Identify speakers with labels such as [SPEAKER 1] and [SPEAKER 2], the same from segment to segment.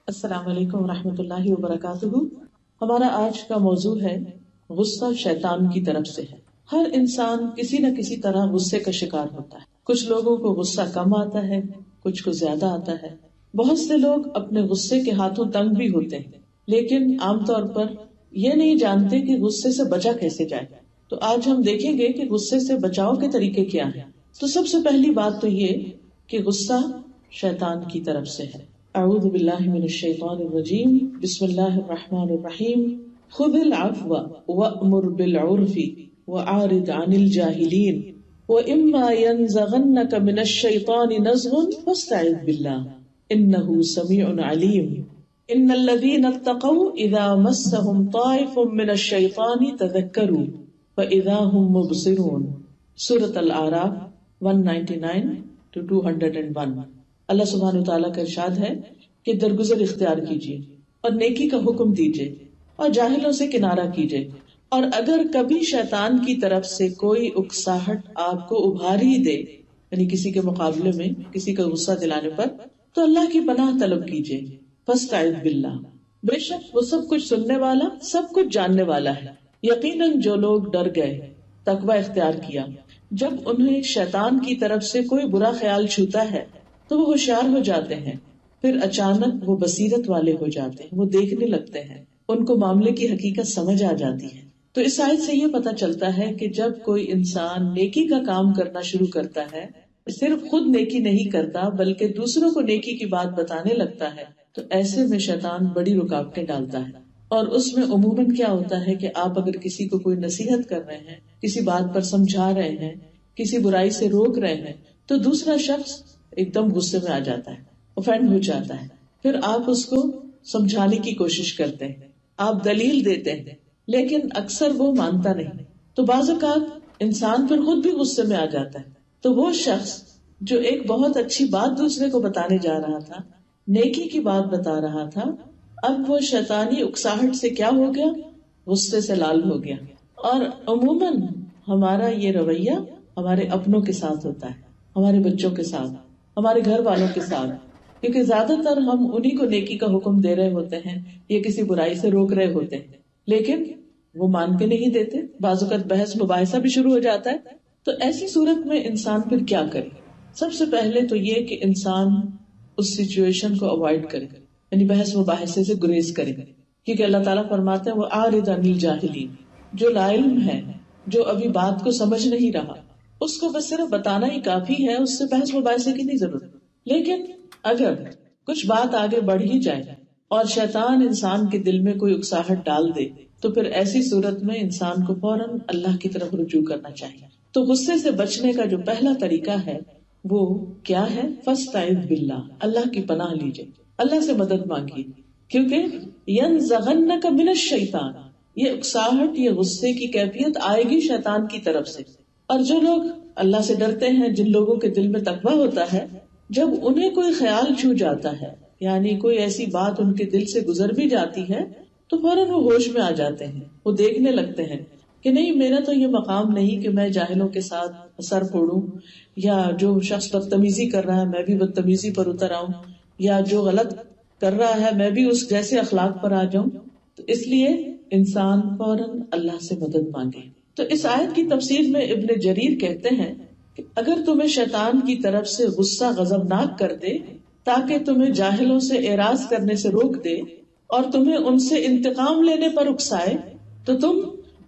[SPEAKER 1] السلام علیکم ورحمۃ اللہ وبرکاتہ۔ ہمارا آج کا موضوع ہے غصہ شیطان کی طرف سے ہے۔ ہر انسان کسی نہ کسی طرح غصے کا شکار ہوتا ہے۔ کچھ لوگوں کو غصہ کم آتا ہے، کچھ کو زیادہ آتا ہے۔ بہت سے لوگ اپنے غصے کے ہاتھوں تنگ بھی ہوتے ہیں، لیکن عام طور پر یہ نہیں جانتے کہ غصے سے بچا کیسے جائے۔ تو آج ہم دیکھیں گے کہ غصے سے بچاؤ کے طریقے کیا ہیں۔ تو سب سے پہلی بات تو یہ کہ غصہ شیطان کی طرف سے ہے۔ اعوذ باللہ من الشیطان الرجیم، بسم اللہ الرحمن الرحیم۔ خذ العفو وأمر بالعرف وأعرض عن الجاہلین وإما ينزغنک من الشیطان نزغ فاستعذ باللہ انہ سمیع علیم۔ ان الذین اتقوا اذا مسهم طائف من الشیطان تذکروا فاذا هم مبصرون۔ سورۃ الاعراف 199-201۔ اللہ سبحانہ وتعالیٰ کا ارشاد ہے کہ درگزر اختیار کیجیے اور نیکی کا حکم دیجیے اور جاہلوں سے کنارہ کیجیے، اور اگر کبھی شیطان کی طرف سے کوئی اکساہٹ آپ کو ابھار ہی دے، یعنی کسی کے مقابلے میں کسی کا غصہ دلانے پر، تو اللہ کی پناہ طلب کیجیے۔ فاستعذ باللہ، بے شک وہ سب کچھ سننے والا، سب کچھ جاننے والا ہے۔ یقیناً جو لوگ ڈر گئے، تقوی اختیار کیا، جب انہیں شیطان کی طرف سے کوئی برا خیال چھوتا ہے تو وہ ہوشیار ہو جاتے ہیں، پھر اچانک وہ بصیرت والے ہو جاتے ہیں، وہ دیکھنے لگتے ہیں، ان کو معاملے کی حقیقت سمجھ آ جاتی ہے۔ تو اس آیت سے یہ پتہ چلتا ہے کہ جب کوئی انسان نیکی کا کام کرنا شروع کرتا ہے، صرف خود نیکی نہیں کرتا بلکہ دوسروں کو نیکی کی بات بتانے لگتا ہے، تو ایسے میں شیطان بڑی رکاوٹیں ڈالتا ہے۔ اور اس میں عموماً کیا ہوتا ہے کہ آپ اگر کسی کو کوئی نصیحت کر رہے ہیں، کسی بات پر سمجھا رہے ہیں، کسی برائی سے روک رہے ہیں، تو دوسرا شخص ایک دم غصے میں آ جاتا ہے، اوفینڈ ہو جاتا ہے۔ پھر آپ اس کو سمجھانے کی کوشش کرتے ہیں، آپ دلیل دیتے ہیں، لیکن اکثر وہ مانتا نہیں۔ تو بعض اوقات انسان پھر خود بھی غصے میں آ جاتا ہے۔ تو وہ شخص جو ایک بہت اچھی بات دوسرے کو بتانے جا رہا تھا، نیکی کی بات بتا رہا تھا، اب وہ شیطانی اکساہٹ سے کیا ہو گیا؟ غصے سے لال ہو گیا۔ اور عموماً ہمارا یہ رویہ ہمارے اپنوں کے ساتھ ہوتا ہے، ہمارے بچوں کے ساتھ، ہمارے گھر والوں کے ساتھ، کیونکہ زیادہ تر ہم انہی کو نیکی کا حکم دے رہے ہوتے ہیں یا کسی برائی سے روک رہے ہوتے ہیں، لیکن وہ مان کے نہیں دیتے۔ بعض اوقات بحث مباحثہ بھی شروع ہو جاتا ہے۔ تو ایسی صورت میں انسان پھر کیا کرے؟ سب سے پہلے تو یہ کہ انسان اس سچویشن کو اوائڈ کرے، یعنی بحث مباحثے سے گریز کرے، کیونکہ اللہ تعالیٰ فرماتے ہیں وَأَعْرِضْ عَنِ الْجَاهِلِينَ، جو لا علم ہے، جو ابھی بات کو سمجھ نہیں رہا، اس کو بس صرف بتانا ہی کافی ہے، اس سے بحث مباحثے کی نہیں ضرورت۔ لیکن اگر کچھ بات آگے بڑھ ہی جائے اور شیطان انسان کے دل میں کوئی اکساہٹ ڈال دے، تو پھر ایسی صورت میں انسان کو فوراً اللہ کی طرف رجوع کرنا چاہیے۔ تو غصے سے بچنے کا جو پہلا طریقہ ہے وہ کیا ہے؟ فاستعذ باللہ، اللہ کی پناہ لیجیے، اللہ سے مدد مانگیے، کیونکہ ینزغنک من الشیطان، یہ اکساہٹ، یہ غصے کی کیفیت آئے گی شیطان کی طرف سے۔ اور جو لوگ اللہ سے ڈرتے ہیں، جن لوگوں کے دل میں تقویٰ ہوتا ہے، جب انہیں کوئی خیال چھو جاتا ہے، یعنی کوئی ایسی بات ان کے دل سے گزر بھی جاتی ہے، تو فوراً وہ ہوش میں آ جاتے ہیں، وہ دیکھنے لگتے ہیں کہ نہیں، میرا تو یہ مقام نہیں کہ میں جاہلوں کے ساتھ سر پھوڑوں، یا جو شخص بدتمیزی کر رہا ہے میں بھی بدتمیزی پر اتر آؤں، یا جو غلط کر رہا ہے میں بھی اس جیسے اخلاق پر آ جاؤں۔ تو اس لیے انسان فوراً اللہ سے مدد مانگے۔ تو اس آیت کی تفسیر میں ابن جریر کہتے ہیں کہ اگر تمہیں شیطان کی طرف سے غصہ غضبناک کر دے تاکہ تمہیں جاہلوں سے اعراض کرنے سے روک دے اور تمہیں ان سے انتقام لینے پر اکسائے، تو تم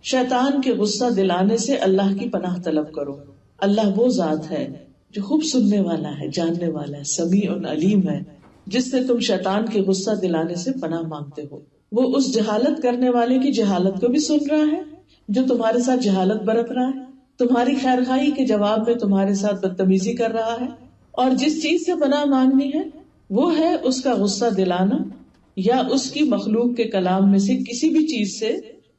[SPEAKER 1] شیطان کے غصہ دلانے سے اللہ کی پناہ طلب کرو۔ اللہ وہ ذات ہے جو خوب سننے والا ہے، جاننے والا ہے، سمیع علیم ہے، جس سے تم شیطان کے غصہ دلانے سے پناہ مانگتے ہو۔ وہ اس جہالت کرنے والے کی جہالت کو بھی سن رہا ہے جو تمہارے ساتھ جہالت برت رہا ہے، تمہاری خیرخواہی کے جواب میں تمہارے ساتھ بدتمیزی کر رہا ہے، اور جس چیز سے پناہ مانگنی ہے وہ ہے اس کا غصہ دلانا، یا اس کی مخلوق کے کلام میں سے کسی بھی چیز سے،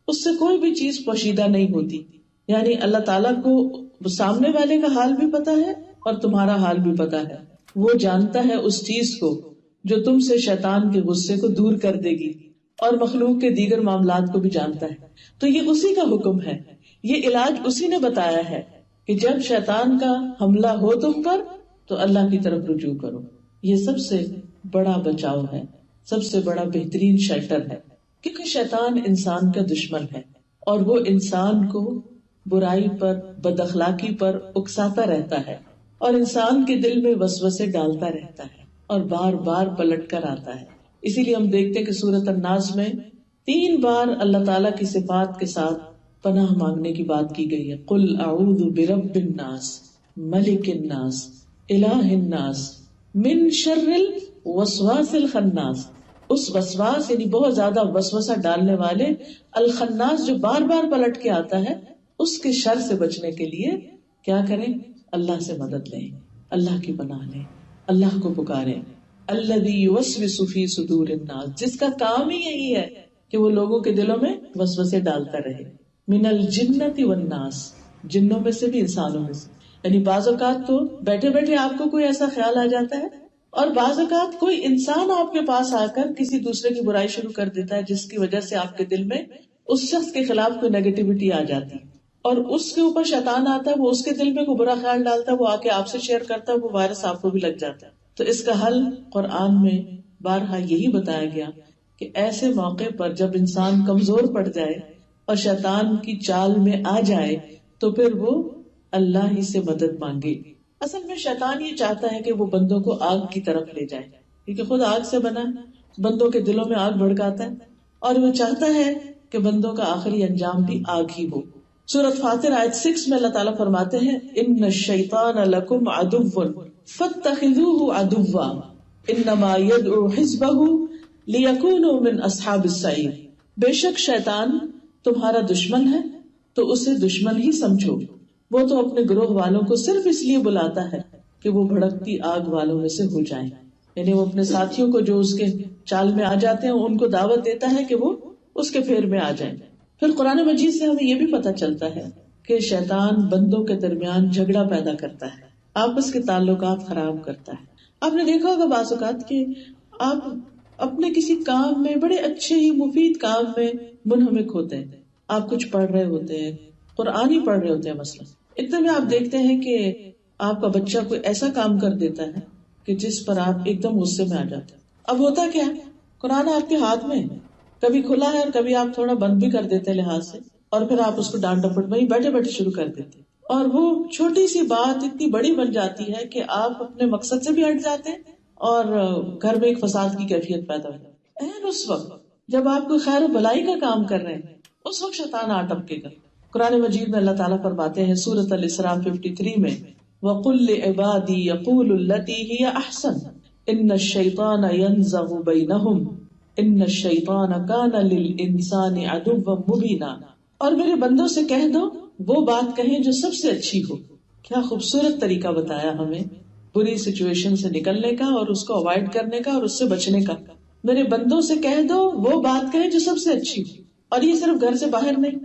[SPEAKER 1] اس سے کوئی بھی چیز پوشیدہ نہیں ہوتی۔ یعنی اللہ تعالیٰ کو سامنے والے کا حال بھی پتا ہے اور تمہارا حال بھی پتا ہے، وہ جانتا ہے اس چیز کو جو تم سے شیطان کے غصے کو دور کر دے گی، اور مخلوق کے دیگر معاملات کو بھی جانتا ہے۔ تو یہ اسی کا حکم ہے، یہ علاج اسی نے بتایا ہے کہ جب شیطان کا حملہ ہو تم پر تو اللہ کی طرف رجوع کرو۔ یہ سب سے بڑا بچاؤ ہے۔ سب سے بڑا بہترین شیلٹر ہے، کیونکہ شیطان انسان کا دشمن ہے اور وہ انسان کو برائی پر، بد اخلاقی پر اکساتا رہتا ہے اور انسان کے دل میں وسوسے ڈالتا رہتا ہے اور بار بار پلٹ کر آتا ہے. اسی لیے ہم دیکھتے ہیں کہ سورۃ الناس میں 3 بار اللہ تعالیٰ کی صفات کے ساتھ پناہ مانگنے کی بات کی گئی ہے. قل اعوذ برب الناس ملک الناس الہ الناس من شر الوسواس الخناس. اس وسواس یعنی بہت زیادہ وسوسہ ڈالنے والے، الخناس جو بار بار پلٹ کے آتا ہے، اس کے شر سے بچنے کے لیے کیا کریں؟ اللہ سے مدد لیں، اللہ کی پناہ لیں، اللہ کو پکاریں. الذی یوسوس فی صدور الناس، جس کا کام ہی یہی ہے کہ وہ لوگوں کے دلوں میں وسوسے ڈالتا رہے. من الجنۃ والناس، جنوں میں سے بھی انسانوں میں سے. یعنی بعض اوقات تو بیٹھے بیٹھے آپ کو کوئی ایسا خیال آ جاتا ہے، اور بعض اوقات کوئی انسان آپ کے پاس آ کر کسی دوسرے کی برائی شروع کر دیتا ہے، جس کی وجہ سے آپ کے دل میں اس شخص کے خلاف کوئی نیگیٹیوٹی آ جاتی ہے، اور اس کے اوپر شیطان آتا ہے، وہ اس کے دل میں کوئی برا خیال ڈالتا ہے، وہ آ کے آپ سے شیئر کرتا ہے، وہ وائرس آپ کو بھی لگ جاتا ہے. تو اس کا حل قرآن میں بارہا یہی بتایا گیا کہ ایسے موقع پر جب انسان کمزور پڑ جائے اور شیطان کی چال میں آ جائے تو پھر وہ اللہ ہی سے مدد مانگے. اصل میں شیطان یہ چاہتا ہے کہ وہ بندوں کو آگ کی طرف لے جائے، کیونکہ خود آگ سے بنا ہے، بندوں کے دلوں میں آگ بھڑکاتا ہے، اور وہ چاہتا ہے کہ بندوں کا آخری انجام بھی آگ ہی ہو. سورۃ فاطر آیت 6 میں اللہ تعالیٰ فرماتے ہیں ان الشیطان لکم عدو فاتخذوہ عدوا انما یدعو حزبہ لیکونوا من اصحاب السعیر. بے شک شیطان تمہارا دشمن ہے تو اسے دشمن ہی سمجھو، وہ تو اپنے گروہ والوں کو صرف اس لیے بلاتا ہے کہ وہ بھڑکتی آگ والوں میں سے ہو جائیں. یعنی وہ اپنے ساتھیوں کو جو اس کے چال میں آ جاتے ہیں ان کو دعوت دیتا ہے کہ وہ اس کے پھیر میں آ جائیں. پھر قرآن مجید سے ہمیں یہ بھی پتہ چلتا ہے کہ شیطان بندوں کے درمیان جھگڑا پیدا کرتا ہے، آپس کے تعلقات خراب کرتا ہے. آپ نے دیکھا ہوگا بعض اوقات کہ آپ اپنے کسی کام میں، بڑے اچھے ہی مفید کام میں منہمک ہوتے ہیں، آپ کچھ پڑھ رہے ہوتے ہیں، قرآن ہی پڑھ رہے ہوتے ہیں مثلا، اتنے میں آپ دیکھتے ہیں کہ آپ کا بچہ کوئی ایسا کام کر دیتا ہے کہ جس پر آپ ایک دم غصے میں آ جاتے ہیں. اب ہوتا کیا ہے، قرآن آپ کے ہاتھ میں ہے، کبھی کھلا ہے اور کبھی آپ تھوڑا بند بھی کر دیتے ہیں لحاظ سے، اور پھر آپ اس کو ڈانٹ ڈپٹ وہیں بیٹھے بیٹھے شروع کر دیتے ہیں، اور وہ چھوٹی سی بات اتنی بڑی بن جاتی ہے کہ آپ اپنے مقصد سے بھی ہٹ جاتے ہیں اور گھر میں ایک فساد کی کیفیت پیدا ہو جاتی ہے. اس وقت جب آپ کو خیر و بھلائی کا کام کر رہے ہیں اس وقت شیطان آ ٹپکے گا. قرآن مجید میں اللہ تعالیٰ فرماتے ہیں سورۃ الاسراء 53 میں وَقُلْ لِعِبَادِي يَقُولُوا الَّتِي هِيَ أَحْسَنُ إِنَّ الشَّيْطَانَ يَنزَغُ بَيْنَهُمْ إِنَّ الشَّيْطَانَ كَانَ لِلْإِنسَانِ عَدُوًّا مُبِينًا. اور میرے بندوں سے کہہ دو وہ بات کہیں جو سب سے اچھی ہو. کیا خوبصورت طریقہ بتایا ہمیں بری سچویشن سے نکلنے کا اور اس کو اوائڈ کرنے کا اور اس سے بچنے کا. میرے بندوں سے کہہ دو وہ بات کہیں جو سب سے اچھی ہو. اور یہ صرف گھر سے باہر نہیں،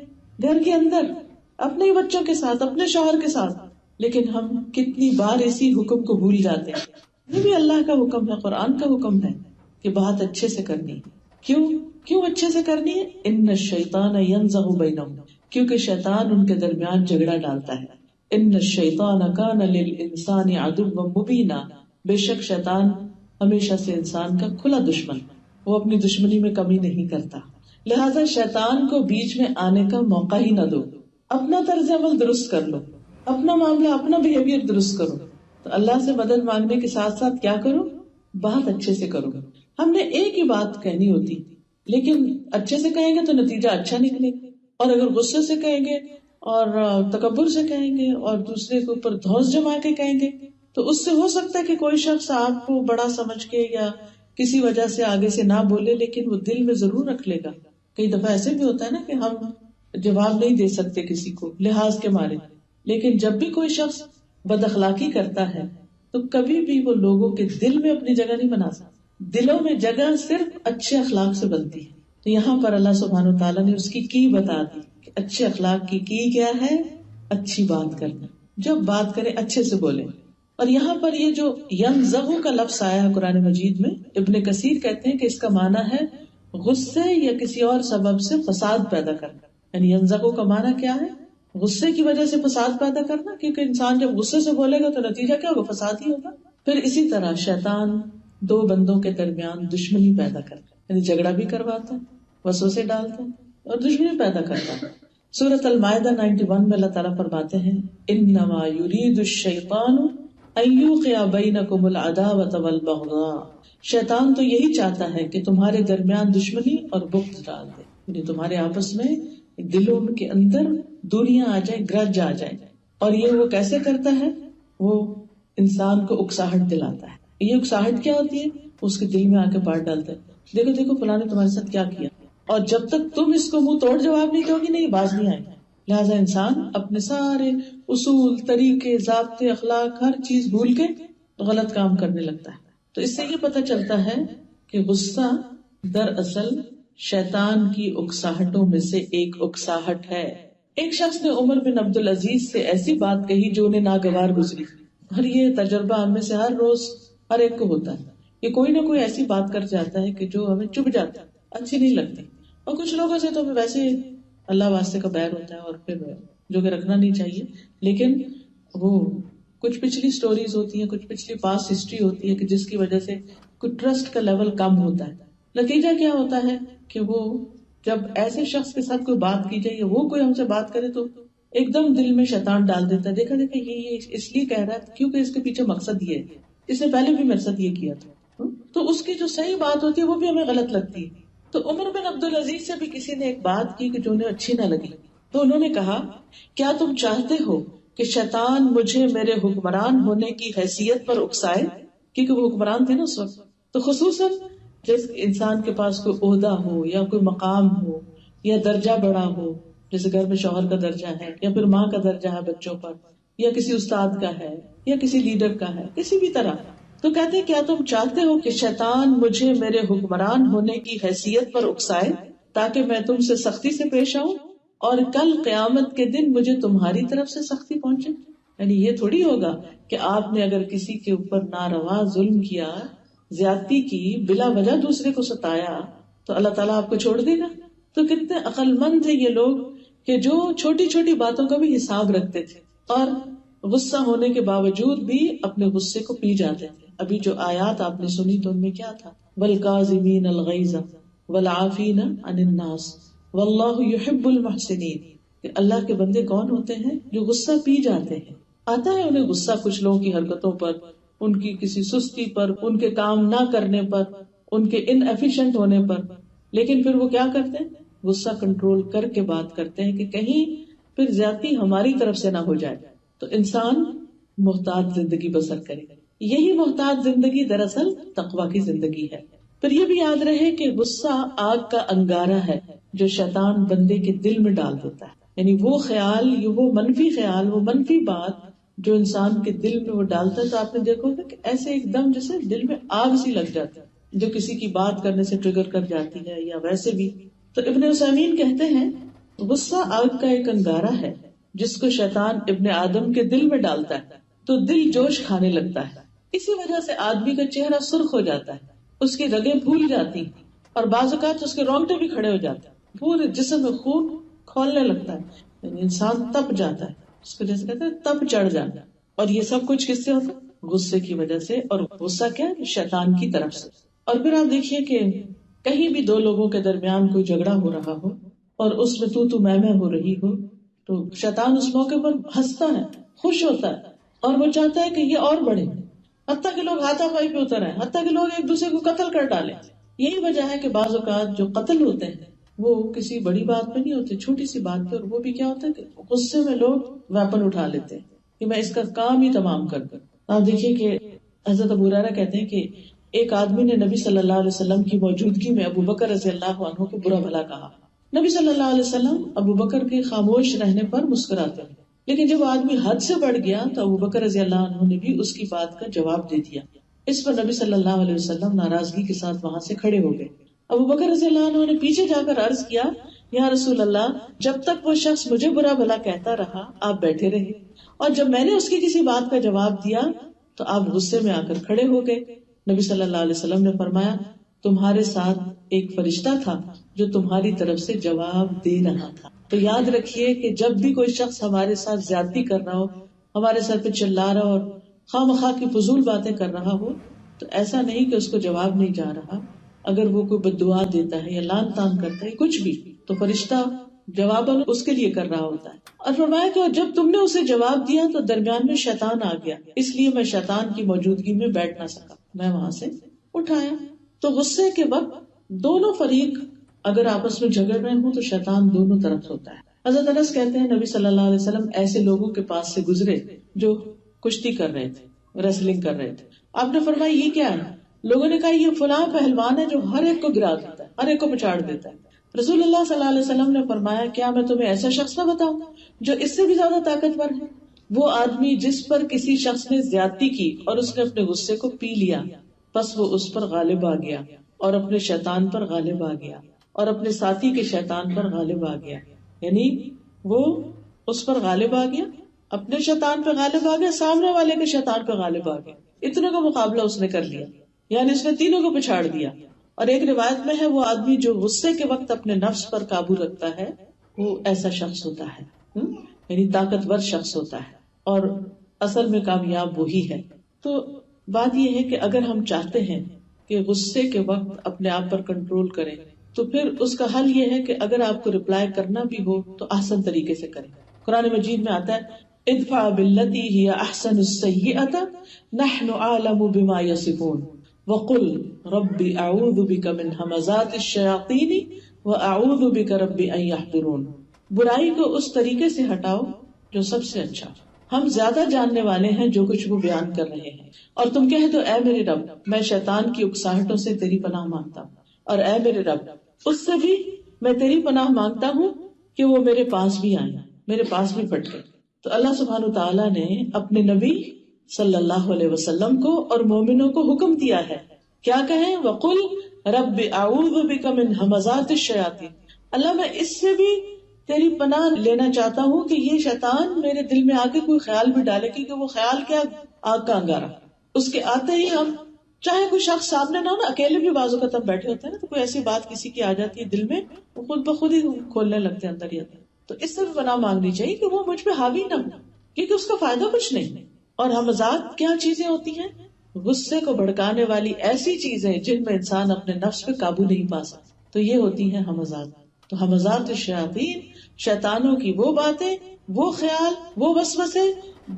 [SPEAKER 1] گھر کے اندر اپنے ہی بچوں کے ساتھ، اپنے شوہر کے ساتھ. لیکن ہم کتنی بار اسی حکم کو بھول جاتے ہیں. یہ بھی اللہ کا حکم ہے، قرآن کا حکم ہے کہ بات اچھے سے کرنی ہے. کیوں اچھے سے کرنی ہے؟ ان الشیطان ینزغ بینہم، کیونکہ شیطان ان کے درمیان جھگڑا ڈالتا ہے. ان الشیطان کان للانسان عدوا مبینا، بے شک شیطان ہمیشہ سے انسان کا کھلا دشمن، وہ اپنی دشمنی میں کمی نہیں کرتا. لہذا شیطان کو بیچ میں آنے کا موقع ہی نہ دو. اپنا طرز عمل درست کر لو، اپنا معاملہ، اپنا بیہیویئر درست کرو. تو اللہ سے مدد مانگنے کے ساتھ ساتھ کیا کرو؟ بات اچھے سے کرو. ہم نے ایک ہی بات کہنی ہوتی، لیکن اچھے سے کہیں گے تو نتیجہ اچھا نکلے گا، اور اگر غصے سے کہیں گے اور تکبر سے کہیں گے اور دوسرے کے اوپر دھوس جما کے کہیں گے تو اس سے ہو سکتا ہے کہ کوئی شخص آپ کو بڑا سمجھ کے یا کسی وجہ سے آگے سے نہ بولے، لیکن وہ دل میں ضرور رکھ لے گا. کئی دفعہ ایسے بھی ہوتا ہے نا کہ ہم جواب نہیں دے سکتے کسی کو لحاظ کے مارے، لیکن جب بھی کوئی شخص بد اخلاقی کرتا ہے تو کبھی بھی وہ لوگوں کے دل میں اپنی جگہ نہیں بنا سکتا. دلوں میں جگہ صرف اچھے اخلاق سے بنتی ہے. تو یہاں پر اللہ سبحانہ وتعالیٰ نے اس کی بتا دی کہ اچھے اخلاق کی کیا ہے؟ اچھی بات کرنا. جب بات کرے اچھے سے بولے. اور یہاں پر یہ جو ینزغ کا لفظ آیا ہے قرآن مجید میں، ابن کثیر کہتے ہیں کہ اس کا معنی ہے غصے یا کسی اور سبب سے فساد پیدا کرنا. یعنی ینزغ کا معنی کیا ہے؟ غصے کی وجہ سے فساد پیدا کرنا، کیونکہ انسان جب غصے سے بولے گا تو نتیجہ کیا ہوگا؟ فساد ہی ہوگا. پھر اسی طرح شیطان دو بندوں کے درمیان دشمنی پیدا کرتا ہے، یعنی جھگڑا بھی کرواتا ہے، وسوسے ڈالتا ہے اور دشمنی پیدا کرتا ہے۔ سورۃ المائدہ 91 میں اللہ تعالیٰ فرماتے ہیں انما یرید الشیطان ان یوقع بینکم العداوۃ والبغضاء، شیطان تو یہی چاہتا ہے کہ تمہارے درمیان دشمنی اور بغض ڈال دے، یعنی تمہارے آپس میں دلوں کے اندر دوریاں آ جائیں، گرج آ جائیں۔ اور یہ وہ کیسے کرتا ہے؟ وہ انسان کو اکساہٹ دلاتا ہے۔ یہ اکساہٹ کیا ہوتی ہے؟ اس کے دل میں آ کے بات ڈالتا ہے، دیکھو دیکھو فلاں نے تمہارے ساتھ کیا کیا، اور جب تک تم اس کو منہ توڑ جواب نہیں دو گی نہیں باز نہیں آئے گا۔ لہٰذا انسان اپنے سارے اصول، طریقے، ضابطے، اخلاق، ہر چیز بھول کے غلط کام کرنے لگتا ہے۔ تو اس سے یہ پتہ چلتا ہے کہ غصہ دراصل شیطان کی اکساہٹوں میں سے ایک اکساہٹ ہے۔ ایک شخص نے عمر بن عبد العزیز سے ایسی بات کہی جو انہیں ناگوار گزری، اور یہ تجربہ ہم میں سے ہر روز ہر ایک کو ہوتا ہے کہ کوئی نہ کوئی ایسی بات کر جاتا ہے کہ جو ہمیں چبھ جاتا ہے، اچھی نہیں لگتی۔ اور کچھ لوگوں سے تو ویسے اللہ واسطے کا بیر ہوتا ہے اور پھر جو کہ رکھنا نہیں چاہیے، لیکن وہ کچھ پچھلی سٹوریز ہوتی ہیں، کچھ پچھلی پاسٹ ہسٹری ہوتی ہے کہ جس کی وجہ سے کچھ ٹرسٹ کا لیول کم ہوتا ہے۔ نتیجہ کیا ہوتا ہے کہ وہ جب ایسے شخص کے ساتھ کوئی بات کی جائے یا وہ کوئی ہم سے بات کرے تو ایک دم دل میں شیطان ڈال دیتا ہے، دیکھا دیکھا یہ اس لیے کہہ رہا ہے کیونکہ اس کے پیچھے مقصد یہ ہے، اس نے پہلے بھی میرے ساتھ یہ کیا تھا۔ تو اس کی جو صحیح بات ہوتی ہے وہ بھی ہمیں غلط لگتی ہے۔ تو عمر بن عبد العزیز سے بھی کسی نے ایک بات کی کہ جو انہیں اچھی نہ لگی، تو انہوں نے کہا کیا تم چاہتے ہو کہ شیطان مجھے میرے حکمران ہونے کی حیثیت پر اکسائے؟ کیونکہ وہ حکمران تھے نا اس وقت۔ تو خصوصاً جس انسان کے پاس کوئی عہدہ ہو یا کوئی مقام ہو یا درجہ بڑا ہو، جیسے گھر میں شوہر کا درجہ ہے یا پھر ماں کا درجہ ہے بچوں پر، یا کسی استاد کا ہے یا کسی لیڈر کا ہے، کسی بھی طرح، تو کہتے ہیں کیا تم چاہتے ہو کہ شیطان مجھے میرے حکمران ہونے کی حیثیت پر اکسائے تاکہ میں تم سے سختی سے پیش آؤں اور کل قیامت کے دن مجھے تمہاری طرف سے سختی پہنچے؟ یعنی یہ تھوڑی ہوگا کہ آپ نے اگر کسی کے اوپر ناروا ظلم کیا، زیادتی کی، بلا وجہ دوسرے کو ستایا تو اللہ تعالیٰ آپ کو چھوڑ دے گا؟ تو کتنے عقل مند تھے یہ لوگ کہ جو چھوٹی چھوٹی باتوں کا بھی حساب رکھتے تھے اور غصہ ہونے کے باوجود بھی اپنے غصے کو پی جاتے تھے۔ ابھی جو آیات آپ نے سنی تو ان میں کیا تھا؟ وَالْكَاظِمِينَ الْغَيْظَ وَالْعَافِينَ عَنِ النَّاسِ وَاللَّهُ يُحِبُّ الْمُحْسِنِينَ، کہ اللہ کے بندے کون ہوتے ہیں؟ جو غصہ پی جاتے ہیں۔ آتا ہے انہیں غصہ کچھ لوگوں کی حرکتوں پر، ان کی کسی سستی پر، ان کے کام نہ کرنے پر، ان کے ان ایفیشینٹ ہونے پر، لیکن پھر وہ کیا کرتے ہیں؟ غصہ کنٹرول کر کے بات کرتے ہیں کہ کہیں پھر زیادتی ہماری طرف سے نہ ہو جائے۔ تو انسان محتاط زندگی بسر کرے، یہی محتاط زندگی دراصل تقویٰ کی زندگی ہے۔ پھر یہ بھی یاد رہے کہ غصہ آگ کا انگارہ ہے جو شیطان بندے کے دل میں ڈال دیتا ہے، یعنی وہ خیال، وہ منفی خیال، وہ منفی بات جو انسان کے دل میں وہ ڈالتا ہے، تو آپ نے دیکھو گا کہ ایسے ایک دم جیسے دل میں آگ سی لگ جاتی ہے جو کسی کی بات کرنے سے ٹریگر کر جاتی ہے یا ویسے بھی۔ تو ابن عثیمین کہتے ہیں غصہ آگ کا ایک انگارہ ہے جس کو شیطان ابن آدم کے دل میں ڈالتا ہے تو دل جوش کھانے لگتا ہے، اسی وجہ سے آدمی کا چہرہ سرخ ہو جاتا ہے، اس کی رگیں پھول جاتی ہیں اور بعض اوقات اس کے رونگٹے بھی کھڑے ہو جاتے ہیں، پورے جسم میں خون کھولنے لگتا ہے، یعنی انسان تپ جاتا ہے، اس کو جیسے کہتے ہیں تپ چڑھ جاتا ہے۔ اور یہ سب کچھ کس سے ہوتا ہے؟ غصے کی وجہ سے، اور غصہ کیا ہے؟ شیطان کی طرف سے۔ اور پھر آپ دیکھیے کہ کہیں بھی دو لوگوں کے درمیان کوئی جھگڑا ہو رہا ہو اور اس میں تو میں ہو رہی ہو تو شیطان اس موقع پر ہنستا ہے، خوش ہوتا ہے اور وہ چاہتا ہے کہ یہ اور بڑھے، حتیٰ کہ لوگ ہاتھا پائی پہ اتر آئے، حتیٰ کہ لوگ ایک دوسرے کو قتل کر ڈالیں۔ یہی وجہ ہے کہ بعض اوقات جو قتل ہوتے ہیں وہ کسی بڑی بات پہ نہیں ہوتے، چھوٹی سی بات پہ، اور وہ بھی کیا ہوتا ہے کہ غصے میں لوگ ویپن اٹھا لیتے ہیں کہ میں اس کا کام ہی تمام کر دوں۔ آپ دیکھیے کہ حضرت ابو ہریرہ کہتے ہیں کہ ایک آدمی نے نبی صلی اللہ علیہ وسلم کی موجودگی میں ابو بکر رضی اللہ عنہ کو برا بھلا کہا۔ نبی صلی اللہ علیہ وسلم ابو بکر کے خاموش رہنے پر مسکراتے ہیں، لیکن جب آدمی حد سے بڑھ گیا تو ابو بکر رضی اللہ عنہ نے بھی اس کی بات کا جواب دے دیا۔ اس پر نبی صلی اللہ علیہ وسلم ناراضگی کے ساتھ وہاں سے کھڑے ہو گئے۔ ابو بکر رضی اللہ عنہ نے پیچھے جا کر عرض کیا، یا رسول اللہ، جب تک وہ شخص مجھے برا بھلا کہتا رہا آپ بیٹھے رہے، اور جب میں نے اس کی کسی بات کا جواب دیا تو آپ غصے میں آ کر کھڑے ہو گئے۔ نبی صلی اللہ علیہ وسلم نے فرمایا، تمہارے ساتھ ایک فرشتہ تھا جو تمہاری طرف سے جواب دے رہا تھا۔ تو یاد رکھیے کہ جب بھی کوئی شخص ہمارے ساتھ زیادتی کر رہا ہو، ہمارے سر پہ چلا رہا ہو اور خواہ مخواہ کی فضول باتیں کر رہا ہو، تو ایسا نہیں کہ اس کو جواب نہیں جا رہا. اگر وہ کوئی بددعا دیتا ہے یا لان تان کرتا ہے کچھ بھی تو فرشتہ جواباً اس کے لیے کر رہا ہوتا ہے. اور فرمایا کہ جب تم نے اسے جواب دیا تو درمیان میں شیطان آ گیا، اس لیے میں شیطان کی موجودگی میں بیٹھ نہ سکا، میں وہاں سے اٹھایا. تو غصے کے وقت دونوں فریق اگر آپس میں جھگڑ رہے ہوں تو شیطان دونوں طرف ہوتا ہے. حضرت انس کہتے ہیں نبی صلی اللہ علیہ وسلم ایسے لوگوں کے پاس سے گزرے جو کشتی کر رہے تھے، ریسلنگ کر رہے تھے. آپ نے فرمایا یہ کیا ہے؟ لوگوں نے کہا یہ فلاں پہلوان ہے جو ہر ایک کو گرا دیتا ہے، ہر ایک کو پچاڑ دیتا ہے. رسول اللہ صلی اللہ علیہ وسلم نے فرمایا کیا میں تمہیں ایسا شخص نہ بتاؤں جو اس سے بھی زیادہ طاقتور ہے؟ وہ آدمی جس پر کسی شخص نے زیادتی کی اور اس نے اپنے غصے کو پی لیا، بس وہ اس پر غالب آ گیا اور اپنے شیطان پر غالب آ گیا اور اپنے ساتھی کے شیطان پر غالب آ گیا. یعنی وہ اس پر غالب آ گیا، اپنے شیطان پہ غالب آ گیا، سامنے والے کے شیطان پہ غالب آ گیا. اتنے کا مقابلہ اس نے کر لیا، یعنی اس نے تینوں کو پچھاڑ دیا. اور ایک روایت میں ہے وہ آدمی جو غصے کے وقت اپنے نفس پر قابو رکھتا ہے وہ ایسا شخص ہوتا ہے، یعنی طاقتور شخص ہوتا ہے، اور اصل میں کامیاب وہی ہے. تو بات یہ ہے کہ اگر ہم چاہتے ہیں کہ غصے کے وقت اپنے آپ پر کنٹرول کریں تو پھر اس کا حل یہ ہے کہ اگر آپ کو رپلائی کرنا بھی ہو تو احسن طریقے سے کریں. قرآن مجید میں آتا ہے ادفع باللتی ہی احسن السیئۃ نحن اعلم بما یصفون وقل رب اعوذ بک من ہمزات الشیاطین واعوذ بک رب ان یحضرون. برائی کو اس طریقے سے ہٹاؤ جو سب سے اچھا، ہم زیادہ جاننے والے ہیں جو کچھ وہ بیان کر رہے ہیں. اور تم کہہ دو اے میرے رب میں شیطان کی اکساہٹوں سے تیری پناہ مانگتا ہوں، اور اے میرے رب اس سے بھی میں تیری پناہ مانگتا ہوں کہ وہ میرے پاس بھی آئیں، میرے پاس بھی پھٹکے. تو اللہ سبحانہ وتعالیٰ نے اپنے نبی صلی اللہ علیہ وسلم کو اور مومنوں کو حکم دیا ہے کیا کہیں؟ وَقُلْ رَبِّ أَعُوذُ بِكَ مِنْ ہَمَزَاتِ الشَّيَاطِينِ. اللہ میں اس سے بھی تیری پناہ لینا چاہتا ہوں کہ یہ شیطان میرے دل میں آ کے کوئی خیال بھی ڈالے، کیونکہ وہ خیال کیا آگ کا انگارہ، اس کے آتے ہی ہم چاہے کوئی شخص سامنے نہ ہو نا، اکیلے بھی بعض اوقات ہم بیٹھے ہوتے ہیں نا تو کوئی ایسی بات کسی کی آ جاتی ہے دل میں، وہ خود بخود ہی کھولنے لگتے ہیں اندر ہی اندر. تو اس سے بھی پناہ مانگنی چاہیے کہ وہ مجھ پہ حاوی نہ ہو، کیونکہ اس کا فائدہ کچھ نہیں. اور ہمزات کیا چیزیں ہوتی ہیں؟ غصے کو بھڑکانے والی ایسی چیزیں جن میں انسان اپنے نفس پہ قابو نہیں پا سکتا، تو یہ ہوتی ہیں ہمزات. تو ہمزات الشیاطین شیطانوں کی وہ باتیں، وہ خیال، وہ وسوسے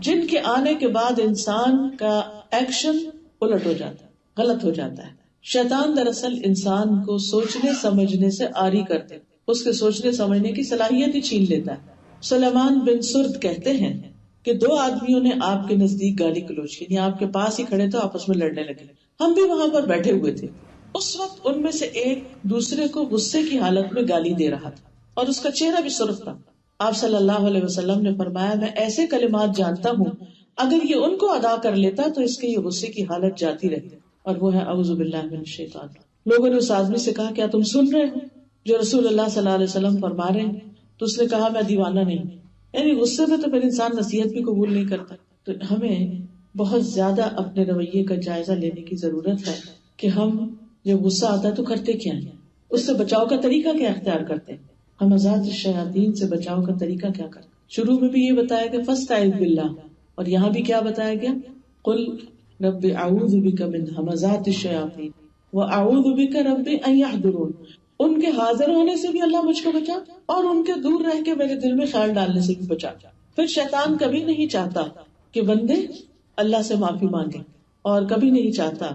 [SPEAKER 1] جن کے آنے کے بعد انسان کا ایکشن الٹ ہو جاتا ہے، غلط ہو جاتا ہے. شیطان دراصل انسان کو سوچنے سمجھنے سے عاری کرتے، اس کے سوچنے سمجھنے کی صلاحیت ہی چھین لیتا ہے. سلیمان بن سرد کہتے ہیں کہ دو آدمیوں نے آپ کے نزدیک گالی گلوچ کی، یعنی آپ کے پاس ہی کھڑے تو آپس میں لڑنے لگے، ہم بھی وہاں پر بیٹھے ہوئے تھے. اس وقت ان میں سے ایک دوسرے کو غصے کی حالت میں گالی دے رہا تھا اور اس کا چہرہ بھی سرخ تھا. آپ صلی اللہ علیہ وسلم نے فرمایا میں ایسے کلمات جانتا ہوں اگر یہ ان کو ادا کر لیتا تو اس کے یہ غصے کی حالت جاتی رہتی، اور وہ ہے اعوذ باللہ من الشیطان. لوگوں نے اس آدمی سے کہا کیا تم سن رہے ہو جو رسول اللہ صلی اللہ علیہ وسلم فرما رہے ہیں؟ تو اس نے کہا میں دیوانہ نہیں. یعنی غصے میں تو پھر انسان نصیحت بھی قبول نہیں کرتا. تو ہمیں بہت زیادہ اپنے رویے کا جائزہ لینے کی ضرورت ہے کہ ہم جب غصہ آتا ہے تو کرتے کیا ہیں، اس سے بچاؤ کا طریقہ کیا اختیار کرتے ہیں. ہم ذات الشیاطین سے بچاؤ کا طریقہ کیا کرتے ہیں؟ شروع میں بھی یہ بتایا گیا فاستعذ باللہ، اور یہاں بھی کیا بتایا گیا؟ قل رب اعوذ بک من ہمزات الشیاطین واعوذ بک رب ان یحضرون. ان کے حاضر ہونے سے بھی اللہ مجھ کو بچا اور ان کے دور رہ کے میرے دل میں خیال ڈالنے سے بھی بچا. پھر شیطان کبھی نہیں چاہتا کہ بندے اللہ سے معافی مانگے، اور کبھی نہیں چاہتا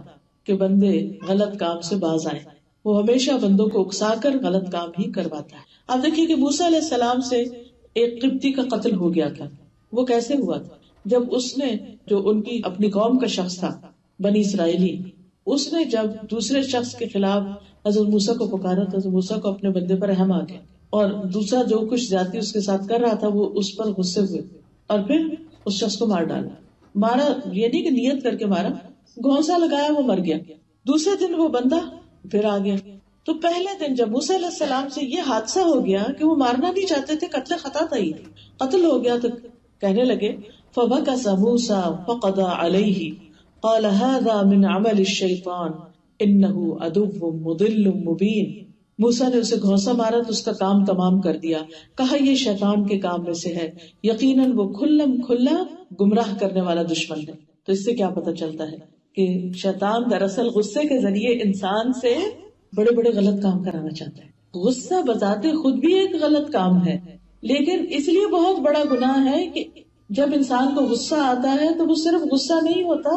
[SPEAKER 1] کہ بندے غلط کام سے باز آئیں. وہ ہمیشہ بندوں کو اکسا کر غلط کام ہی کرواتا ہے. آپ دیکھیے کہ موسیٰ علیہ السلام سے ایک قبطی کا قتل ہو گیا تھا. وہ کیسے ہوا تھا؟ جب اس نے جو ان کی اپنی قوم کا شخص تھا بنی اسرائیلی، اس نے جب دوسرے شخص کے خلاف حضرت موسیٰ کو پکارا تو حضرت موسیٰ کو اپنے بندے پر رحم آ گیا، اور دوسرا جو کچھ زیادتی اس کے ساتھ کر رہا تھا وہ اس پر غصے ہوئے اور پھر اس شخص کو مار ڈالا. مارا یہ نہیں کہ نیت کر کے مارا، گھونسا لگایا وہ مر گیا. دوسرے دن وہ بندہ پھر آ گیا. تو پہلے دن جب موسیٰ علیہ السلام سے یہ حادثہ ہو گیا کہ وہ مارنا نہیں چاہتے تھے، قتل خطا تھا، ہی قتل ہو گیا، تو کہنے لگے فبکس موسیٰ فقضى علیہ قال هذا من عمل الشیطان انہ عدو مضل مبین. موسیٰ نے اسے گھونسا مارا تو اس کا کام تمام کر دیا، کہا یہ شیطان کے کام میں سے ہے، یقیناً وہ کھلم کھلا گمراہ کرنے والا دشمن ہے. تو اس سے کیا پتہ چلتا ہے کہ شیطان دراصل غصے کے ذریعے انسان سے بڑے بڑے غلط کام کرانا چاہتا ہے. غصہ بذات خود بھی ایک غلط کام ہے، لیکن اس لیے بہت بڑا گناہ ہے کہ جب انسان کو غصہ آتا ہے تو وہ صرف غصہ نہیں ہوتا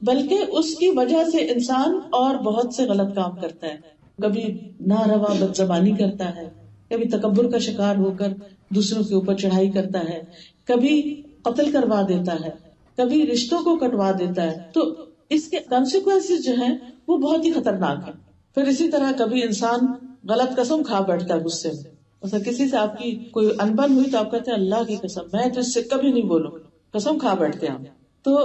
[SPEAKER 1] بلکہ اس کی وجہ سے انسان اور بہت سے غلط کام کرتا ہے. کبھی ناروا بد زبانی کرتا ہے، کبھی تکبر کا شکار ہو کر دوسروں کے اوپر چڑھائی کرتا ہے، کبھی قتل کروا دیتا ہے، کبھی رشتوں کو کٹوا دیتا ہے. تو اس کے کانسیکوینسز جو ہیں وہ بہت ہی خطرناک ہیں. پھر اسی طرح کبھی انسان غلط قسم کھا بیٹھتا ہے غصے میں. مثلا کسی سے آپ کی کوئی انبن ہوئی تو آپ کہتے ہیں اللہ کی قسم میں تو اس سے کبھی نہیں بولوں، قسم کھا بیٹھتے ہیں آپ. تو